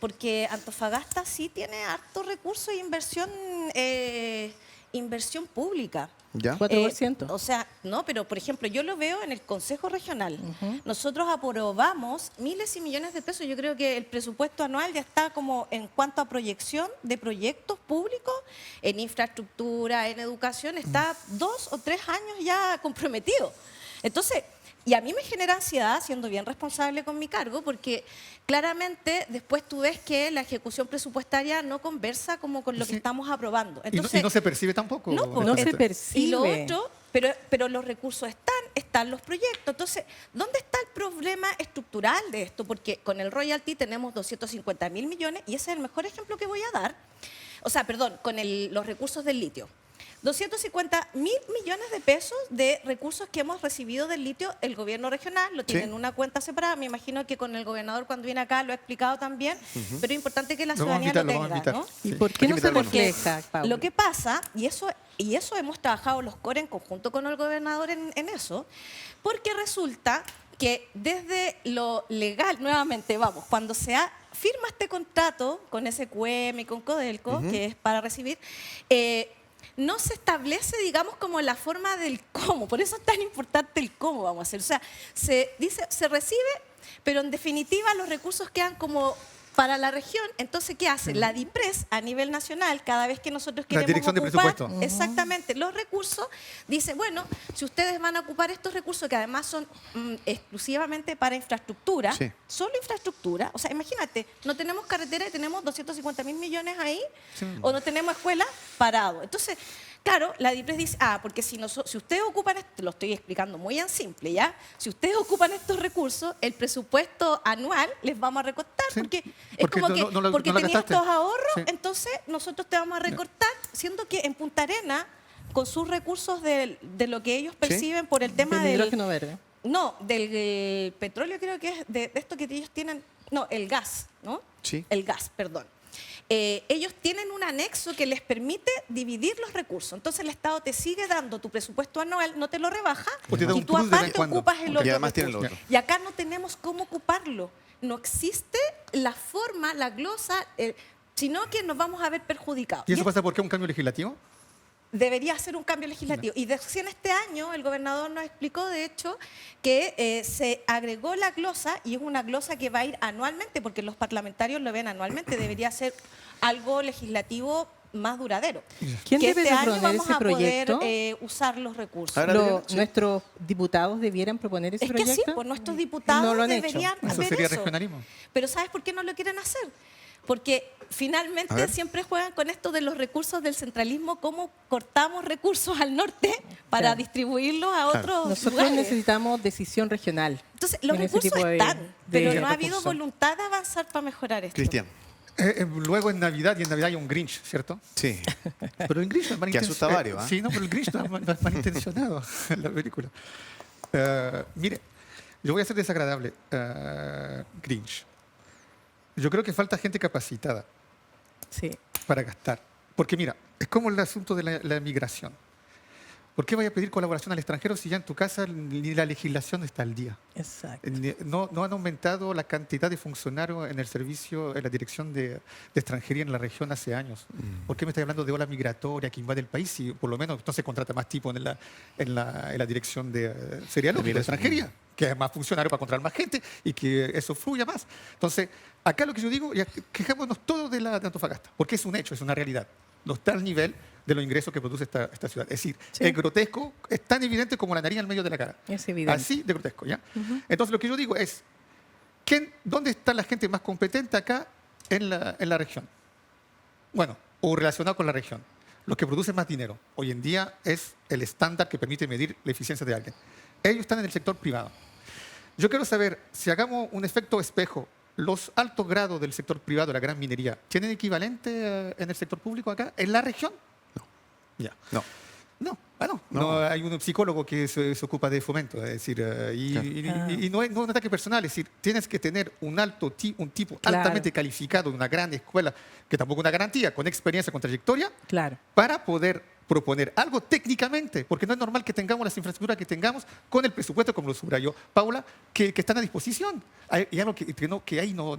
porque Antofagasta sí tiene harto recurso e inversión pública. ¿Ya? 4%. O sea, no, pero por ejemplo, yo lo veo en el Consejo Regional. Nosotros aprobamos miles y millones de pesos. Yo creo que el presupuesto anual ya está como en cuanto a proyección de proyectos públicos en infraestructura, en educación, está 2 o 3 años ya comprometido. Entonces, y a mí me genera ansiedad, siendo bien responsable con mi cargo, porque claramente después tú ves que la ejecución presupuestaria no conversa como con lo que Sí. estamos aprobando. Y no se percibe tampoco. No, pues, No se honestamente. percibe. Y lo otro, pero los recursos están los proyectos. Entonces, ¿dónde está el problema estructural de esto? Porque con el royalty tenemos 250.000 millones y ese es el mejor ejemplo que voy a dar. O sea, perdón, con los recursos del litio. 250.000 millones de pesos de recursos que hemos recibido del litio el gobierno regional, lo tienen en una cuenta separada, me imagino que con el gobernador cuando viene acá lo ha explicado también, pero es importante que la Lo vamos a ciudadanía lo invitar, lo tenga, vamos a ¿no? ¿Y Sí. por Hay qué que no se invitar, bueno. refleja, Paula? Lo que pasa, y eso hemos trabajado los CORE en conjunto con el gobernador en eso, porque resulta que desde lo legal, nuevamente, vamos, cuando firma este contrato con SQM y con Codelco, que es para recibir, no se establece, digamos, como la forma del cómo. Por eso es tan importante el cómo vamos a hacer. O sea, se recibe, pero en definitiva los recursos quedan como para la región. Entonces, ¿qué hace? La DIPRES a nivel nacional, cada vez que nosotros queremos Dirección de ocupar Presupuesto. exactamente los recursos, dice, bueno, si ustedes van a ocupar estos recursos que además son exclusivamente para infraestructura, Sí. solo infraestructura, o sea, imagínate, no tenemos carretera y tenemos 250.000 millones ahí, o no tenemos escuela, parado. Entonces, claro, la DIPRES dice, porque si ustedes ocupan, lo estoy explicando muy en simple, ¿ya? Si ustedes ocupan estos recursos, el presupuesto anual les vamos a recortar, Sí, porque es porque como que no lo porque tenías gastaste. estos ahorros, Sí. entonces nosotros te vamos a recortar, siendo que en Punta Arena, con sus recursos de lo que ellos perciben por el tema Del del... hidrógeno verde. No, del petróleo creo que es de esto que ellos tienen, no, el gas, ¿no? Sí. El gas, perdón. Ellos tienen un anexo que les permite dividir los recursos. Entonces el Estado te sigue dando tu presupuesto anual, no te lo rebaja, O te da y un tú plus de vez en aparte cuando. ocupas el Ok. otro Y además tienen recurso. lo otro. Y acá no tenemos cómo ocuparlo. No existe la forma, la glosa, sino que nos vamos a ver perjudicados. ¿Y eso Y pasa por qué un cambio legislativo? debería ser un cambio legislativo. Y recién este año el gobernador nos explicó, de hecho, que se agregó la glosa, y es una glosa que va a ir anualmente, porque los parlamentarios lo ven anualmente, debería ser algo legislativo más duradero. ¿Quién que debe este de año proponer vamos ese a poder proyecto? usar los recursos. Ahora, Adriana, sí. ¿Nuestros diputados debieran proponer ese Es que sí, proyecto? pues nuestros diputados No lo han hecho. deberían Eso hacer sería eso. regionalismo. Pero ¿sabes por qué no lo quieren hacer? porque A finalmente ver. siempre juegan con esto de los recursos del centralismo, cómo cortamos recursos al norte para Claro. distribuirlos a otros Nosotros lugares. necesitamos decisión regional. Entonces, los en ese recursos tipo de- están, de pero no ha habido recursos. voluntad de avanzar para mejorar esto. Cristian. Luego en Navidad, y en Navidad hay un Grinch, ¿cierto? Sí. Pero el Grinch no es Que asusta a varios, ¿ah? Sí, no, pero el Grinch no es malintencionado en la película. Mire, yo voy a ser desagradable. Grinch. Yo creo que falta gente capacitada Sí. para gastar. Porque mira, es como el asunto de la migración. ¿Por qué vaya a pedir colaboración al extranjero si ya en tu casa ni la legislación está al día? Exacto. No han aumentado la cantidad de funcionarios en el servicio, en la dirección de extranjería en la región hace años. ¿Por qué me estás hablando de ola migratoria que invade el país si por lo menos no se contrata más tipo en la dirección de seriológica de extranjería? Que es más funcionario para contratar más gente y que eso fluya más. Entonces, acá lo que yo digo, ya quejémonos todos de Antofagasta, porque es un hecho, es una realidad. No está al nivel de los ingresos que produce esta ciudad. Es decir, Sí. es grotesco, es tan evidente como la nariz al medio de la cara. Es evidente. Así de grotesco, ¿ya? Entonces, lo que yo digo es, ¿dónde está la gente más competente acá en la región? Bueno, o relacionado con la región. Los que producen más dinero. Hoy en día es el estándar que permite medir la eficiencia de alguien. Ellos están en el sector privado. Yo quiero saber, si hagamos un efecto espejo, ¿los altos grados del sector privado, la gran minería, tienen equivalente en el sector público acá, en la región? No. Ya. No. No, bueno, No. no hay un psicólogo que se ocupa de fomento, es decir, y no es un ataque personal, es decir, tienes que tener un tipo Claro. altamente calificado de una gran escuela, que tampoco es una garantía, con experiencia, con trayectoria, Claro. para poder proponer algo técnicamente, porque no es normal que tengamos las infraestructuras que tengamos con el presupuesto, como lo subrayó Paula, que están a disposición. Hay algo que ahí no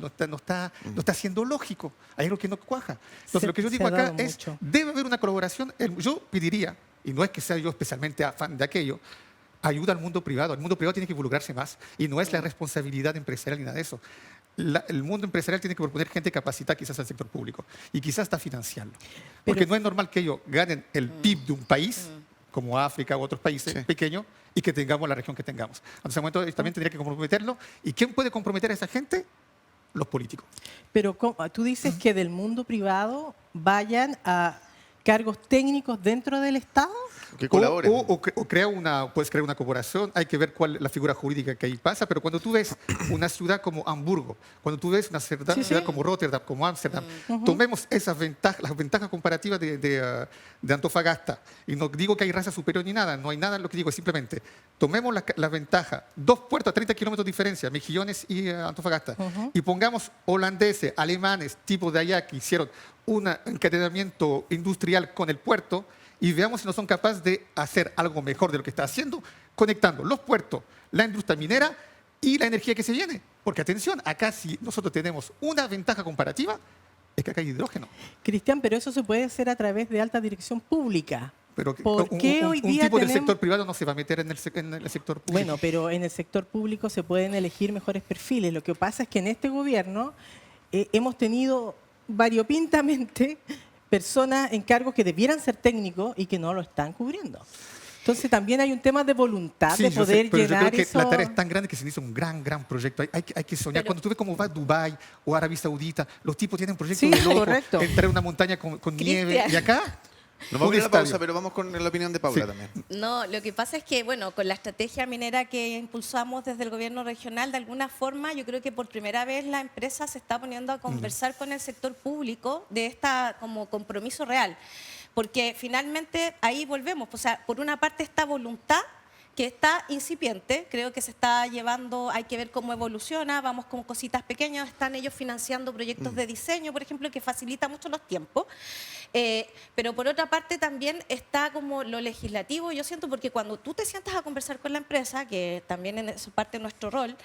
está siendo lógico, hay algo que no cuaja. Entonces, Se- lo que yo se digo ha acá dado es, mucho. debe haber una colaboración. Yo pediría, y no es que sea yo especialmente afán de aquello, ayuda al mundo privado. El mundo privado tiene que involucrarse más y no es la responsabilidad empresarial ni nada de eso. El mundo empresarial tiene que proponer gente capacitada quizás al sector público y quizás hasta financiarlo. Porque Pero- no es normal que ellos ganen el PIB de un país, como África u otros países Sí. pequeños, y que tengamos la región que tengamos. En ese momento también tendría que comprometerlo. ¿Y quién puede comprometer a esa gente? Los políticos. Pero tú dices que del mundo privado vayan a cargos técnicos dentro del Estado. Que colaboren. Puedes crear una corporación, hay que ver cuál es la figura jurídica que ahí pasa, pero cuando tú ves una ciudad como Hamburgo, cuando tú ves una ciudad, Sí, sí. como Rotterdam, como Ámsterdam, tomemos las ventajas comparativas de Antofagasta, y no digo que hay raza superior ni nada, no hay nada, lo que digo es simplemente, tomemos la ventaja, 2 puertos a 30 kilómetros de diferencia, Mejillones y Antofagasta, y pongamos holandeses, alemanes, tipos de allá que hicieron un encadenamiento industrial con el puerto, y veamos si no son capaces de hacer algo mejor de lo que está haciendo, conectando los puertos, la industria minera y la energía que se viene. Porque atención, acá si nosotros tenemos una ventaja comparativa, es que acá hay hidrógeno. Cristian, pero eso se puede hacer a través de alta dirección pública. Pero ¿Por qué hoy un día tipo del tenemos- sector privado no se va a meter en el sector público. Bueno, pero en el sector público se pueden elegir mejores perfiles. Lo que pasa es que en este gobierno hemos tenido variopintamente personas en cargos que debieran ser técnicos y que no lo están cubriendo. Entonces también hay un tema de voluntad Sí, de yo sé, poder pero yo llenar creo que eso. la tarea es tan grande que se necesita un gran proyecto. Hay que soñar. Pero- Cuando tú ves cómo va Dubái o Arabia Saudita, los tipos tienen proyectos Sí, de loco, correcto. entrar en una montaña con nieve. Cristian. Y acá, Nos vamos a ir a la estadio. pausa, pero vamos con la opinión de Paula Sí. también. No, lo que pasa es que, bueno, con la estrategia minera que impulsamos desde el gobierno regional, de alguna forma, yo creo que por primera vez la empresa se está poniendo a conversar con el sector público de esta como compromiso real. Porque finalmente ahí volvemos, o sea, por una parte esta voluntad que está incipiente, creo que se está llevando, hay que ver cómo evoluciona, vamos con cositas pequeñas, están ellos financiando proyectos de diseño, por ejemplo, que facilita mucho los tiempos, pero por otra parte también está como lo legislativo, yo siento, porque cuando tú te sientas a conversar con la empresa, que también en eso parte de nuestro rol,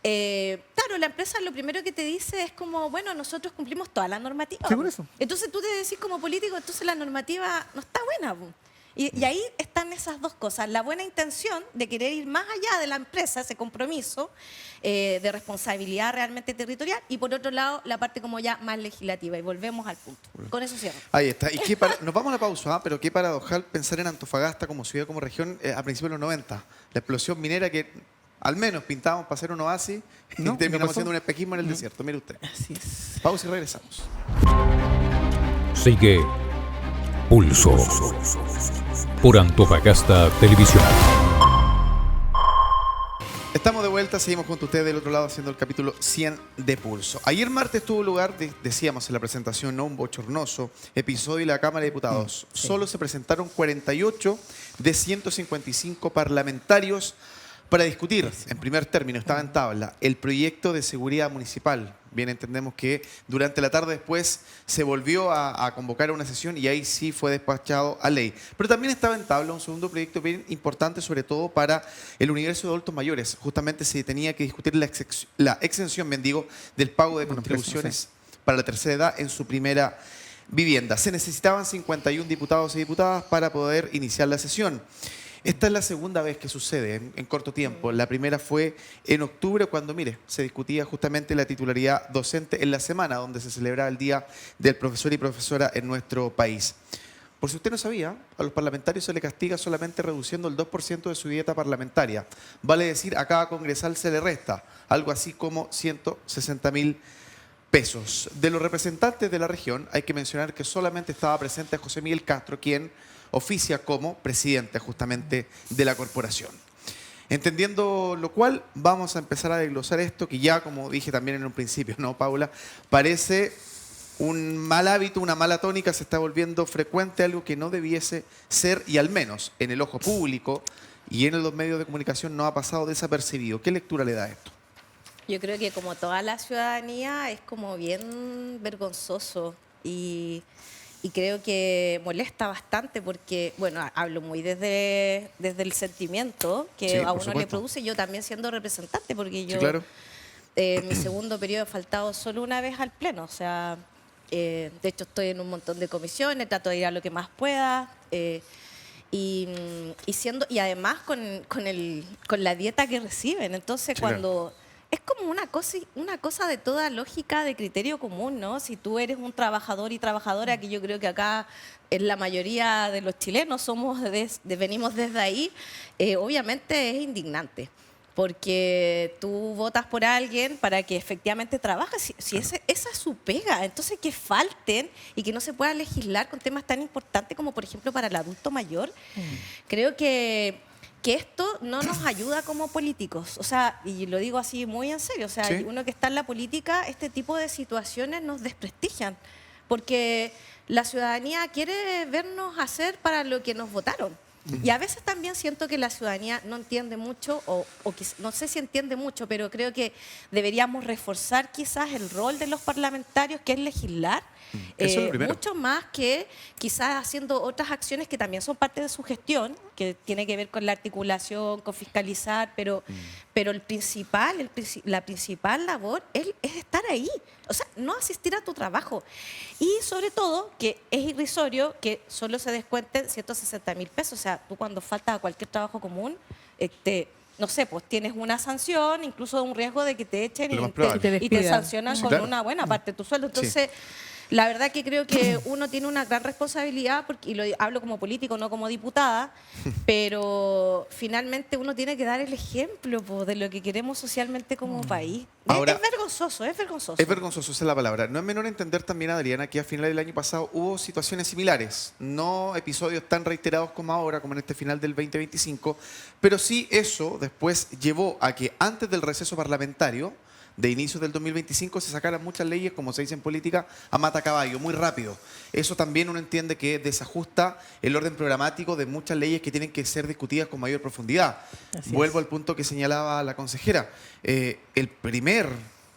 claro, la empresa lo primero que te dice es como, bueno, nosotros cumplimos toda la normativa. Sí, por eso. Entonces tú te decís como político, entonces la normativa no está buena. Po. Y ahí están esas dos cosas, la buena intención de querer ir más allá de la empresa, ese compromiso de responsabilidad realmente territorial, y por otro lado la parte como ya más legislativa, y volvemos al punto. Con eso cierro. Ahí está. Nos vamos a la pausa, pero qué paradojal pensar en Antofagasta como ciudad, como región, a principios de los 90. La explosión minera que Al menos pintamos para hacer un oasis No, y terminamos no pasó. haciendo un espejismo en el desierto. Mire usted. Así es. Pausa y regresamos. Sigue Pulso por Antofagasta Televisión. Estamos de vuelta, seguimos junto a ustedes del otro lado haciendo el capítulo 100 de Pulso. Ayer martes tuvo lugar, decíamos en la presentación, ¿no?, un bochornoso episodio de la Cámara de Diputados. Sí. Solo se presentaron 48 de 155 parlamentarios para discutir, en primer término, estaba en tabla, el proyecto de seguridad municipal. Bien, entendemos que durante la tarde después se volvió a convocar a una sesión y ahí sí fue despachado a ley. Pero también estaba en tabla un segundo proyecto bien importante, sobre todo para el universo de adultos mayores. Justamente se tenía que discutir la exención, bien digo, del pago de contribuciones para la tercera edad en su primera vivienda. Se necesitaban 51 diputados y diputadas para poder iniciar la sesión. Esta es la segunda vez que sucede en corto tiempo. La primera fue en octubre cuando, mire, se discutía justamente la titularidad docente en la semana donde se celebraba el Día del Profesor y Profesora en nuestro país. Por si usted no sabía, a los parlamentarios se le castiga solamente reduciendo el 2% de su dieta parlamentaria. Vale decir, a cada congresal se le resta algo así como 160.000 pesos. De los representantes de la región, hay que mencionar que solamente estaba presente José Miguel Castro, quien oficia como presidente justamente de la corporación. Entendiendo lo cual, vamos a empezar a desglosar esto que ya, como dije también en un principio, ¿no, Paula? Parece un mal hábito, una mala tónica, se está volviendo frecuente, algo que no debiese ser, y al menos en el ojo público y en los medios de comunicación no ha pasado desapercibido. ¿Qué lectura le da esto? Yo creo que como toda la ciudadanía es como bien vergonzoso y creo que molesta bastante porque, bueno, hablo muy desde el sentimiento que Sí, a por uno le supuesto. produce, yo también siendo representante, porque yo Sí, claro. mi segundo periodo he faltado solo una vez al pleno, o sea, de hecho estoy en un montón de comisiones, trato de ir a lo que más pueda. Y además con la dieta que reciben. Entonces, Sí, cuando es como una cosa de toda lógica, de criterio común, ¿no? Si tú eres un trabajador y trabajadora, que yo creo que acá en la mayoría de los chilenos venimos desde ahí, obviamente es indignante. Porque tú votas por alguien para que efectivamente trabaje, si esa es su pega. Entonces, que falten y que no se pueda legislar con temas tan importantes como, por ejemplo, para el adulto mayor, creo que esto no nos ayuda como políticos. O sea, y lo digo así muy en serio, o sea, Sí. uno que está en la política, este tipo de situaciones nos desprestigian, porque la ciudadanía quiere vernos hacer para lo que nos votaron. Y a veces también siento que la ciudadanía no entiende mucho, no sé si entiende mucho, pero creo que deberíamos reforzar quizás el rol de los parlamentarios, que es legislar, Eso es lo primero. mucho más que quizás haciendo otras acciones que también son parte de su gestión, que tiene que ver con la articulación, con fiscalizar, pero la principal labor es estar ahí, o sea, no asistir a tu trabajo. Y sobre todo, que es irrisorio que solo se descuenten 160.000 pesos, o sea, tú cuando faltas a cualquier trabajo común, no sé, pues tienes una sanción, incluso un riesgo de que te echen Lo más y probable. te despidan. sancionan Sí, con claro. una buena parte de tu sueldo. Entonces, la verdad que creo que uno tiene una gran responsabilidad, y lo hablo como político, no como diputada, pero finalmente uno tiene que dar el ejemplo de lo que queremos socialmente como país. Ahora- Es vergonzoso, es vergonzoso. Es vergonzoso, esa es la palabra. No es menor entender también, Adriana, que a finales del año pasado hubo situaciones similares, no episodios tan reiterados como ahora, como en este final del 2025, pero sí eso después llevó a que antes del receso parlamentario, de inicios del 2025, se sacaran muchas leyes, como se dice en política, a mata caballo, muy rápido. Eso también uno entiende que desajusta el orden programático de muchas leyes que tienen que ser discutidas con mayor profundidad. Así Vuelvo es. al punto que señalaba la consejera. El primer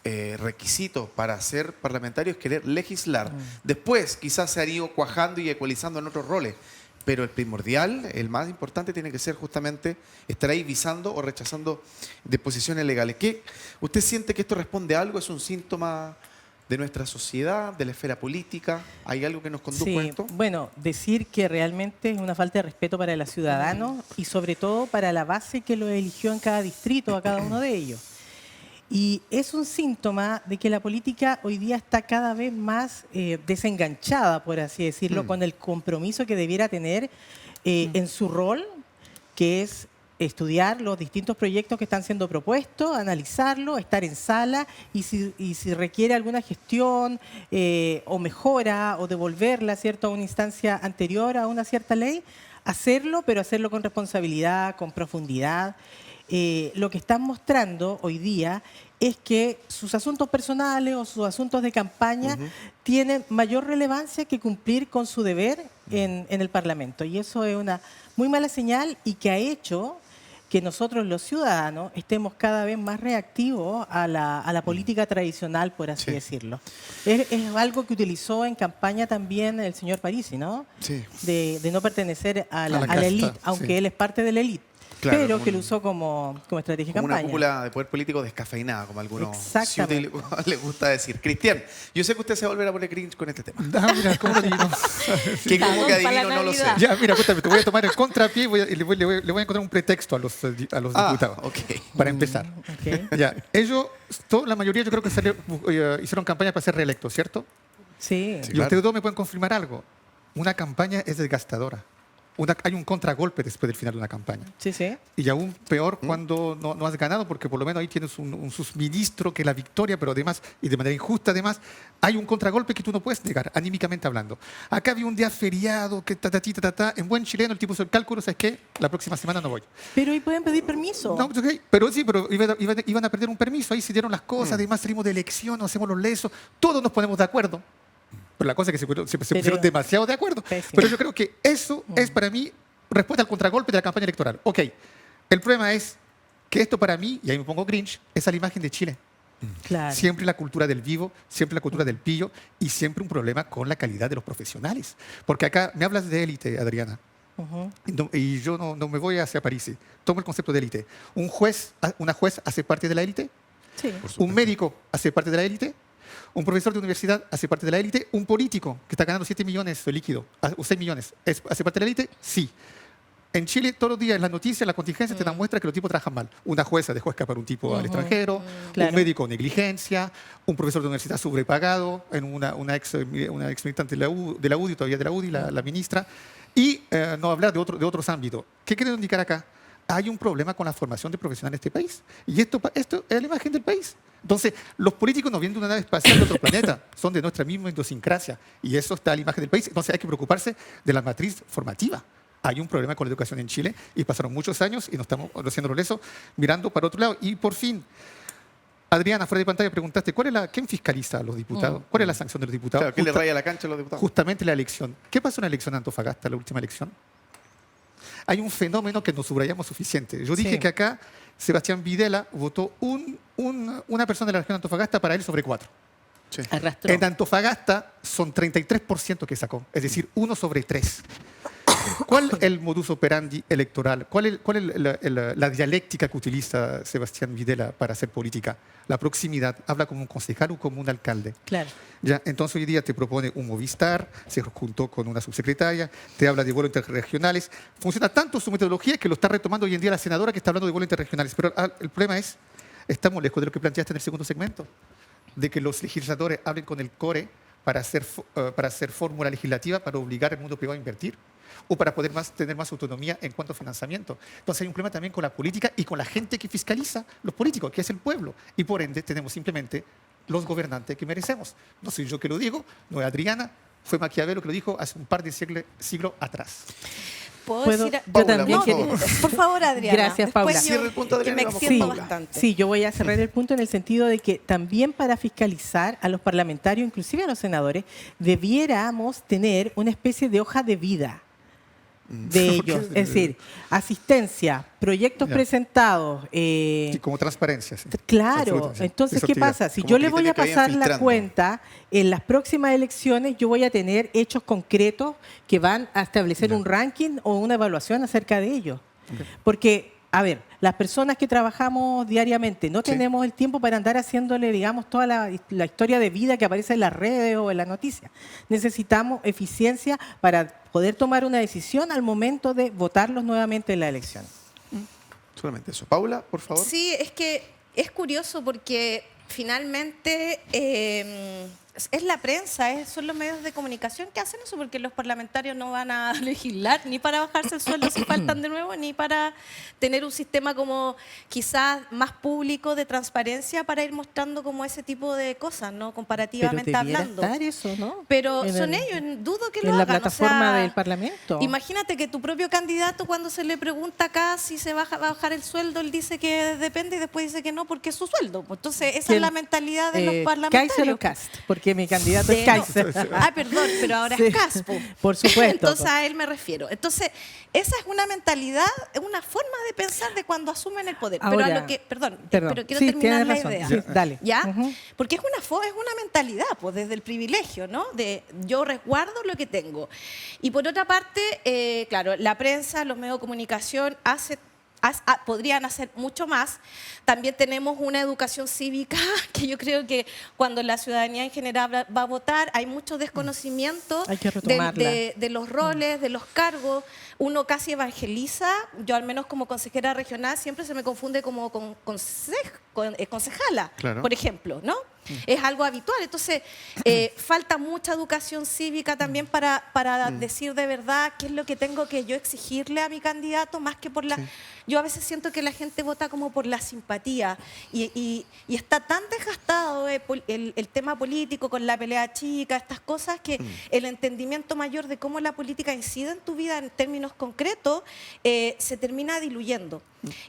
requisito para ser parlamentario es querer legislar. Después quizás se han ido cuajando y ecualizando en otros roles. Pero el primordial, el más importante, tiene que ser justamente estar ahí visando o rechazando disposiciones legales. ¿Usted siente que esto responde a algo? ¿Es un síntoma de nuestra sociedad, de la esfera política? ¿Hay algo que nos condujo a Sí, esto? bueno, decir que realmente es una falta de respeto para los ciudadanos y sobre todo para la base que lo eligió en cada distrito, a cada uno de ellos. Y es un síntoma de que la política hoy día está cada vez más desenganchada, por así decirlo, con el compromiso que debiera tener en su rol, que es estudiar los distintos proyectos que están siendo propuestos, analizarlo, estar en sala y si requiere alguna gestión o mejora o devolverla, ¿cierto?, a una instancia anterior a una cierta ley, hacerlo, pero hacerlo con responsabilidad, con profundidad. Lo que están mostrando hoy día es que sus asuntos personales o sus asuntos de campaña tienen mayor relevancia que cumplir con su deber en el Parlamento. Y eso es una muy mala señal y que ha hecho que nosotros los ciudadanos estemos cada vez más reactivos a la política tradicional, por así decirlo. Es algo que utilizó en campaña también el señor Parisi, ¿no? Sí. De no pertenecer a la casta, élite, aunque él es parte de la élite. Claro, pero que lo usó como estrategia de como una campaña. cúpula de poder político descafeinada, como a algunos Exactamente. les gusta decir. Cristian, yo sé que usted se va a volver a poner cringe con este tema. Ah, mira, ¿cómo lo adivino? Que como que Para la adivino no lo sé. Navidad. Ya, mira, escúchame, te voy a tomar el contrapié y le voy a encontrar un pretexto a los diputados. Ok. Para empezar. Ok. Ya, ellos, la mayoría yo creo que hicieron campaña para ser reelectos, ¿cierto? Sí. Sí. Y claro. ustedes dos me pueden confirmar algo. Una campaña es desgastadora. Hay un contragolpe después del final de una campaña. Sí, sí. Y aún peor cuando no has ganado, porque por lo menos ahí tienes un subministro que es la victoria, pero además, y de manera injusta además, hay un contragolpe que tú no puedes negar, anímicamente hablando. Acá había un día feriado, que en buen chileno el tipo hizo el cálculo, ¿sabes qué? La próxima semana no voy. Pero ahí pueden pedir permiso. No, okay, pero iban a perder un permiso, ahí se dieron las cosas, además salimos de elección, nos hacemos los lesos, todos nos ponemos de acuerdo. Pero la cosa es que se pusieron demasiado de acuerdo. Pésimo. Pero yo creo que eso es para mí respuesta al contragolpe de la campaña electoral. Ok, el problema es que esto para mí, y ahí me pongo Grinch, es a la imagen de Chile. Claro. Siempre la cultura del vivo, siempre la cultura del pillo y siempre un problema con la calidad de los profesionales. Porque acá me hablas de élite, Adriana. Ujú. Y yo no me voy hacia París. Tomo el concepto de élite. Una juez hace parte de la élite. Sí. Un médico hace parte de la élite. Un profesor de universidad hace parte de la élite. Un político que está ganando 7 millones líquido o 6 millones hace parte de la élite. Sí. En Chile, todos los días en las noticias, las contingencias te dan muestra que los tipos trabajan mal. Una jueza dejó escapar un tipo al extranjero, Claro. un médico negligencia, un profesor de universidad sobrepagado, una ex militante de la UDI, todavía de la UDI, la ministra. Y no hablar de otros ámbitos. ¿Qué quiero indicar acá? Hay un problema con la formación de profesionales en este país. Y esto es la imagen del país. Entonces, los políticos no vienen de una nave espacial de otro planeta, son de nuestra misma idiosincrasia. Y eso está a la imagen del país. Entonces, hay que preocuparse de la matriz formativa. Hay un problema con la educación en Chile y pasaron muchos años y nos estamos haciendo eso, mirando para otro lado. Y por fin, Adriana, fuera de pantalla, preguntaste, ¿quién fiscaliza a los diputados? ¿Cuál es la sanción de los diputados? Claro, ¿quién le raya la cancha a los diputados? Justamente la elección. ¿Qué pasó en la elección de Antofagasta, la última elección? Hay un fenómeno que no subrayamos suficiente. Yo dije Sí. que acá Sebastián Videla votó una persona de la región de Antofagasta para él sobre 4. Sí. Arrastró. En Antofagasta son 33% que sacó, es decir, 1 sobre 3. ¿Cuál es el modus operandi electoral? ¿Cuál es la dialéctica que utiliza Sebastián Videla para hacer política? La proximidad. Habla como un concejal o como un alcalde. Claro. Ya, entonces hoy día te propone un Movistar, se juntó con una subsecretaria, te habla de vuelos interregionales. Funciona tanto su metodología que lo está retomando hoy en día la senadora que está hablando de vuelos interregionales. Pero el problema es, estamos lejos de lo que planteaste en el segundo segmento, de que los legisladores hablen con el CORE para hacer fórmula legislativa para obligar al mundo privado a invertir o para poder tener más autonomía en cuanto a financiamiento. Entonces hay un problema también con la política y con la gente que fiscaliza los políticos, que es el pueblo. Y por ende tenemos simplemente los gobernantes que merecemos. No soy yo que lo digo, no es Adriana, fue Maquiavelo que lo dijo hace un par de siglos atrás. ¿Puedo ¿Puedo? decir? Yo Paula, también por quería- favor. Por favor, Adriana. Gracias, Después Paula. yo- Cierre el punto, que Adriana, me vamos con extiendo Paula. bastante. Sí, yo voy a cerrar el punto en el sentido de que también para fiscalizar a los parlamentarios, inclusive a los senadores, debiéramos tener una especie de hoja de vida de ellos. Es decir, asistencia, proyectos Ya. presentados. Sí, como transparencia. Sí. Claro, Absolutamente, sí. entonces, Eso ¿qué actividad. pasa? Si Como yo le voy criterio a que vayan pasar la filtrando. cuenta, en las próximas elecciones yo voy a tener hechos concretos que van a establecer Ya. un ranking o una evaluación acerca de ellos. Porque, a ver, las personas que trabajamos diariamente no Sí. tenemos el tiempo para andar haciéndole, digamos, toda la historia de vida que aparece en las redes o en las noticias. Necesitamos eficiencia para poder tomar una decisión al momento de votarlos nuevamente en la elección. Solamente eso. Paula, por favor. Sí, es que es curioso porque finalmente es la prensa, son los medios de comunicación que hacen eso, porque los parlamentarios no van a legislar ni para bajarse el sueldo si faltan de nuevo, ni para tener un sistema como quizás más público de transparencia para ir mostrando como ese tipo de cosas, ¿no? Comparativamente Pero debiera hablando. estar eso, ¿no? Pero En son el- ellos, dudo que lo en la hagan. o plataforma sea, del Parlamento. Imagínate que tu propio candidato, cuando se le pregunta acá si se va a bajar el sueldo, él dice que depende y después dice que no porque es su sueldo. Pues entonces, esa es ¿Quién? la mentalidad de los parlamentarios. Kaiser o Cast, porque mi candidato es No. Kaiser. Ah, perdón, pero ahora Sí, es Caspo. por supuesto. Entonces a él me refiero. Entonces, esa es una mentalidad, es una forma de pensar de cuando asumen el poder. Pero a Ahora, lo que, perdón, perdón. pero quiero Sí, terminar tienes la razón. idea. Sí, dale. ¿Ya? Ujú. Porque es una mentalidad, pues, desde el privilegio, ¿no? De yo resguardo lo que tengo. Y por otra parte, claro, la prensa, los medios de comunicación podrían hacer mucho más. También tenemos una educación cívica que yo creo que cuando la ciudadanía en general va a votar hay mucho desconocimiento Hay que retomarla. de los roles, de los cargos. Uno casi evangeliza. Yo al menos como consejera regional siempre se me confunde como con concejala, Claro. por ejemplo, ¿no? Es algo habitual. Entonces, falta mucha educación cívica también para decir de verdad qué es lo que tengo que yo exigirle a mi candidato, más que por la... Yo a veces siento que la gente vota como por la simpatía y está tan desgastado el tema político con la pelea chica, estas cosas, que el entendimiento mayor de cómo la política incide en tu vida en términos concretos se termina diluyendo.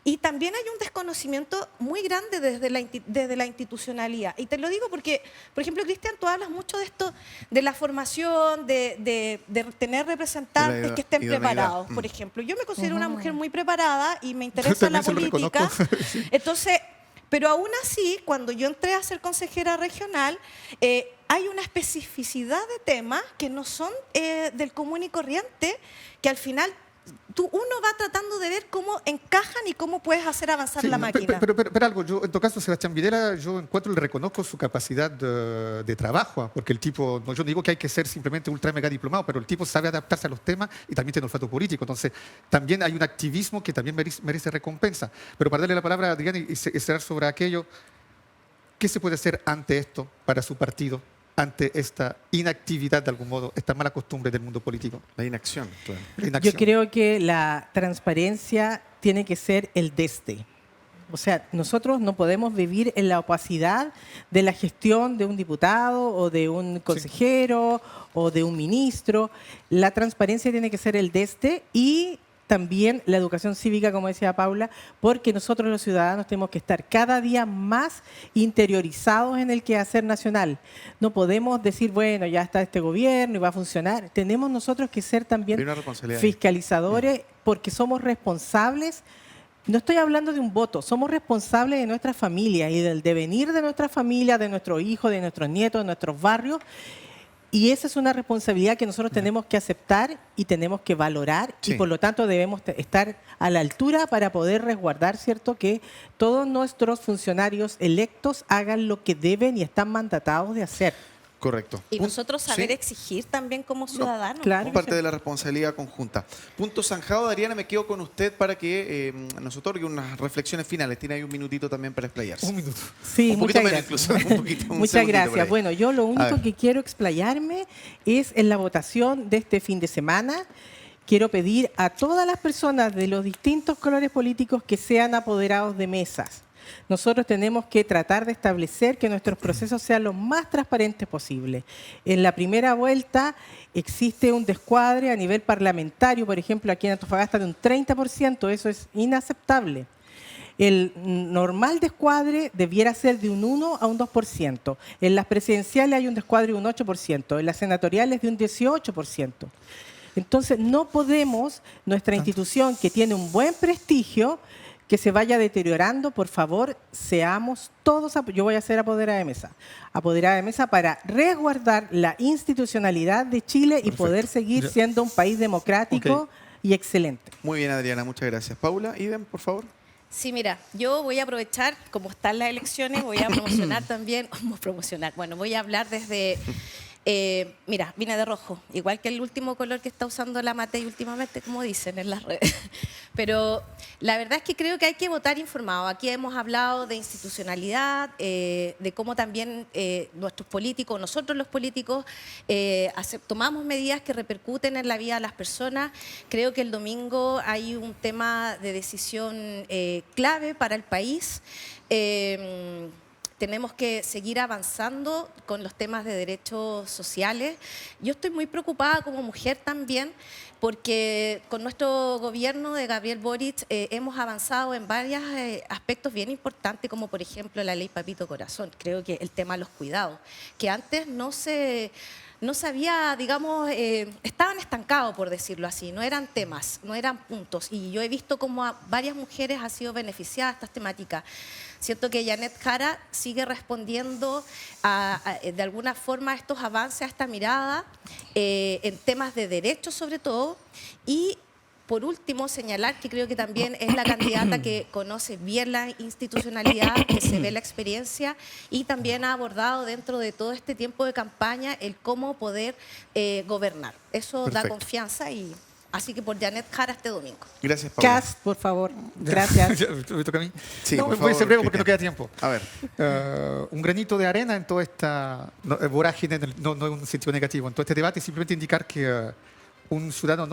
Y también hay un desconocimiento muy grande desde la institucionalidad. Y te lo digo porque, por ejemplo, Cristian, tú hablas mucho de esto, de la formación, de tener representantes que estén idoneidad. preparados, por ejemplo. Yo me considero una mujer muy preparada y me interesa la también se lo política. reconozco. Entonces, pero aún así, cuando yo entré a ser consejera regional, hay una especificidad de temas que no son del común y corriente, que al final uno va tratando de ver cómo encajan y cómo puedes hacer avanzar Sí, la no, máquina. pero algo, yo en todo caso, Sebastián Videla, yo encuentro, le reconozco su capacidad de trabajo, porque el tipo, no, yo no digo que hay que ser simplemente ultra mega diplomado, pero el tipo sabe adaptarse a los temas y también tiene olfato político. Entonces, también hay un activismo que también merece recompensa. Pero para darle la palabra a Adrián y cerrar sobre aquello, ¿qué se puede hacer ante esto para su partido? Ante esta inactividad, de algún modo, esta mala costumbre del mundo político. La inacción, claro. La Yo inacción. creo que la transparencia tiene que ser el desde. O sea, nosotros no podemos vivir en la opacidad de la gestión de un diputado o de un consejero o de un ministro. La transparencia tiene que ser el desde y también la educación cívica, como decía Paula, porque nosotros los ciudadanos tenemos que estar cada día más interiorizados en el quehacer nacional. No podemos decir, bueno, ya está este gobierno y va a funcionar. Tenemos nosotros que ser Hay también una responsabilidad ahí. fiscalizadores porque somos responsables. No estoy hablando de un voto, somos responsables de nuestra familia y del devenir de nuestra familia, de nuestros hijos, de nuestros nietos, de nuestros barrios. Y esa es una responsabilidad que nosotros tenemos que aceptar y tenemos que valorar Sí. y por lo tanto debemos estar a la altura para poder resguardar, ¿cierto?, que todos nuestros funcionarios electos hagan lo que deben y están mandatados de hacer. Correcto. Y nosotros saber ¿Sí? exigir también como ciudadanos. claro. Es parte de la responsabilidad conjunta. Punto zanjado, Adriana, me quedo con usted para que nos otorgue unas reflexiones finales. Tiene ahí un minutito también para explayarse. Un minuto. Sí, Un poquito muchas menos gracias. incluso, un poquito, un Muchas segundito por gracias. ahí. Bueno, yo lo A único ver. que quiero explayarme es en la votación de este fin de semana. Quiero pedir a todas las personas de los distintos colores políticos que sean apoderados de mesas. Nosotros tenemos que tratar de establecer que nuestros procesos sean lo más transparentes posible. En la primera vuelta existe un descuadre a nivel parlamentario, por ejemplo, aquí en Antofagasta de un 30%, eso es inaceptable. El normal descuadre debiera ser de un 1 a un 2%. En las presidenciales hay un descuadre de un 8%, en las senatoriales de un 18%. Entonces, no podemos, nuestra institución que tiene un buen prestigio, que se vaya deteriorando. Por favor, seamos todos, yo voy a ser apoderada de mesa para resguardar la institucionalidad de Chile y poder seguir Ya. siendo un país democrático Ok. y excelente. Muy bien, Adriana, muchas gracias. Paula, Idem, por favor. Sí, mira, yo voy a aprovechar, como están las elecciones, voy a promocionar también, voy a hablar desde Mira, vine de rojo, igual que el último color que está usando la Matei últimamente, como dicen en las redes. Pero la verdad es que creo que hay que votar informado. Aquí hemos hablado de institucionalidad, de cómo también nuestros políticos, nosotros los políticos, tomamos medidas que repercuten en la vida de las personas. Creo que el domingo hay un tema de decisión clave para el país. Tenemos que seguir avanzando con los temas de derechos sociales. Yo estoy muy preocupada como mujer también, porque con nuestro gobierno de Gabriel Boric hemos avanzado en varios aspectos bien importantes, como por ejemplo la ley Papito Corazón. Creo que el tema de los cuidados, que antes no se había, digamos, estaban estancados, por decirlo así, no eran temas, no eran puntos. Y yo he visto cómo a varias mujeres han sido beneficiadas estas temáticas. Siento que Janet Jara sigue respondiendo de alguna forma a estos avances, a esta mirada, en temas de derechos sobre todo. Y por último, señalar que creo que también es la candidata que conoce bien la institucionalidad, que se ve la experiencia y también ha abordado dentro de todo este tiempo de campaña el cómo poder gobernar. Eso Perfecto. da confianza y así que por Janet Jara este domingo. Gracias, Paula. Cas, por favor. Gracias. ¿Me toca a mí? Sí, No, por voy a ser favor, breve porque no Cristian. queda tiempo. A ver, Un granito de arena en toda esta vorágine, no en un sentido negativo, en todo este debate, simplemente indicar que un ciudadano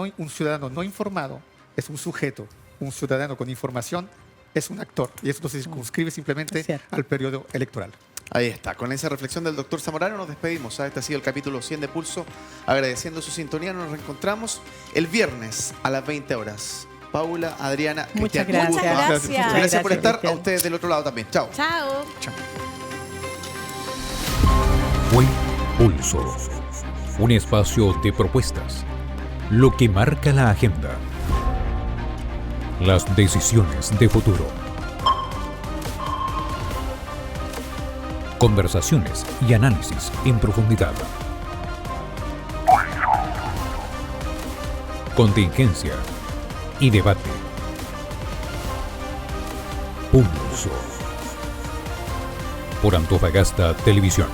no informado es un sujeto, un ciudadano con información es un actor, y eso no se circunscribe simplemente Es cierto. al periodo electoral. ahí está. Con esa reflexión del doctor Zamorano nos despedimos. Este ha sido el capítulo 100 de Pulso. Agradeciendo su sintonía, nos reencontramos el viernes a las 20 horas. Paula, Adriana, Muchas Cristian, un gusto, gracias. ¿ah? Muchas gracias. Gracias por estar. Cristian. A ustedes del otro lado también. Chao. Chao. Fue Pulso, un espacio de propuestas, lo que marca la agenda, las decisiones de futuro, conversaciones y análisis en profundidad, contingencia y debate. Pulso por Antofagasta Televisión.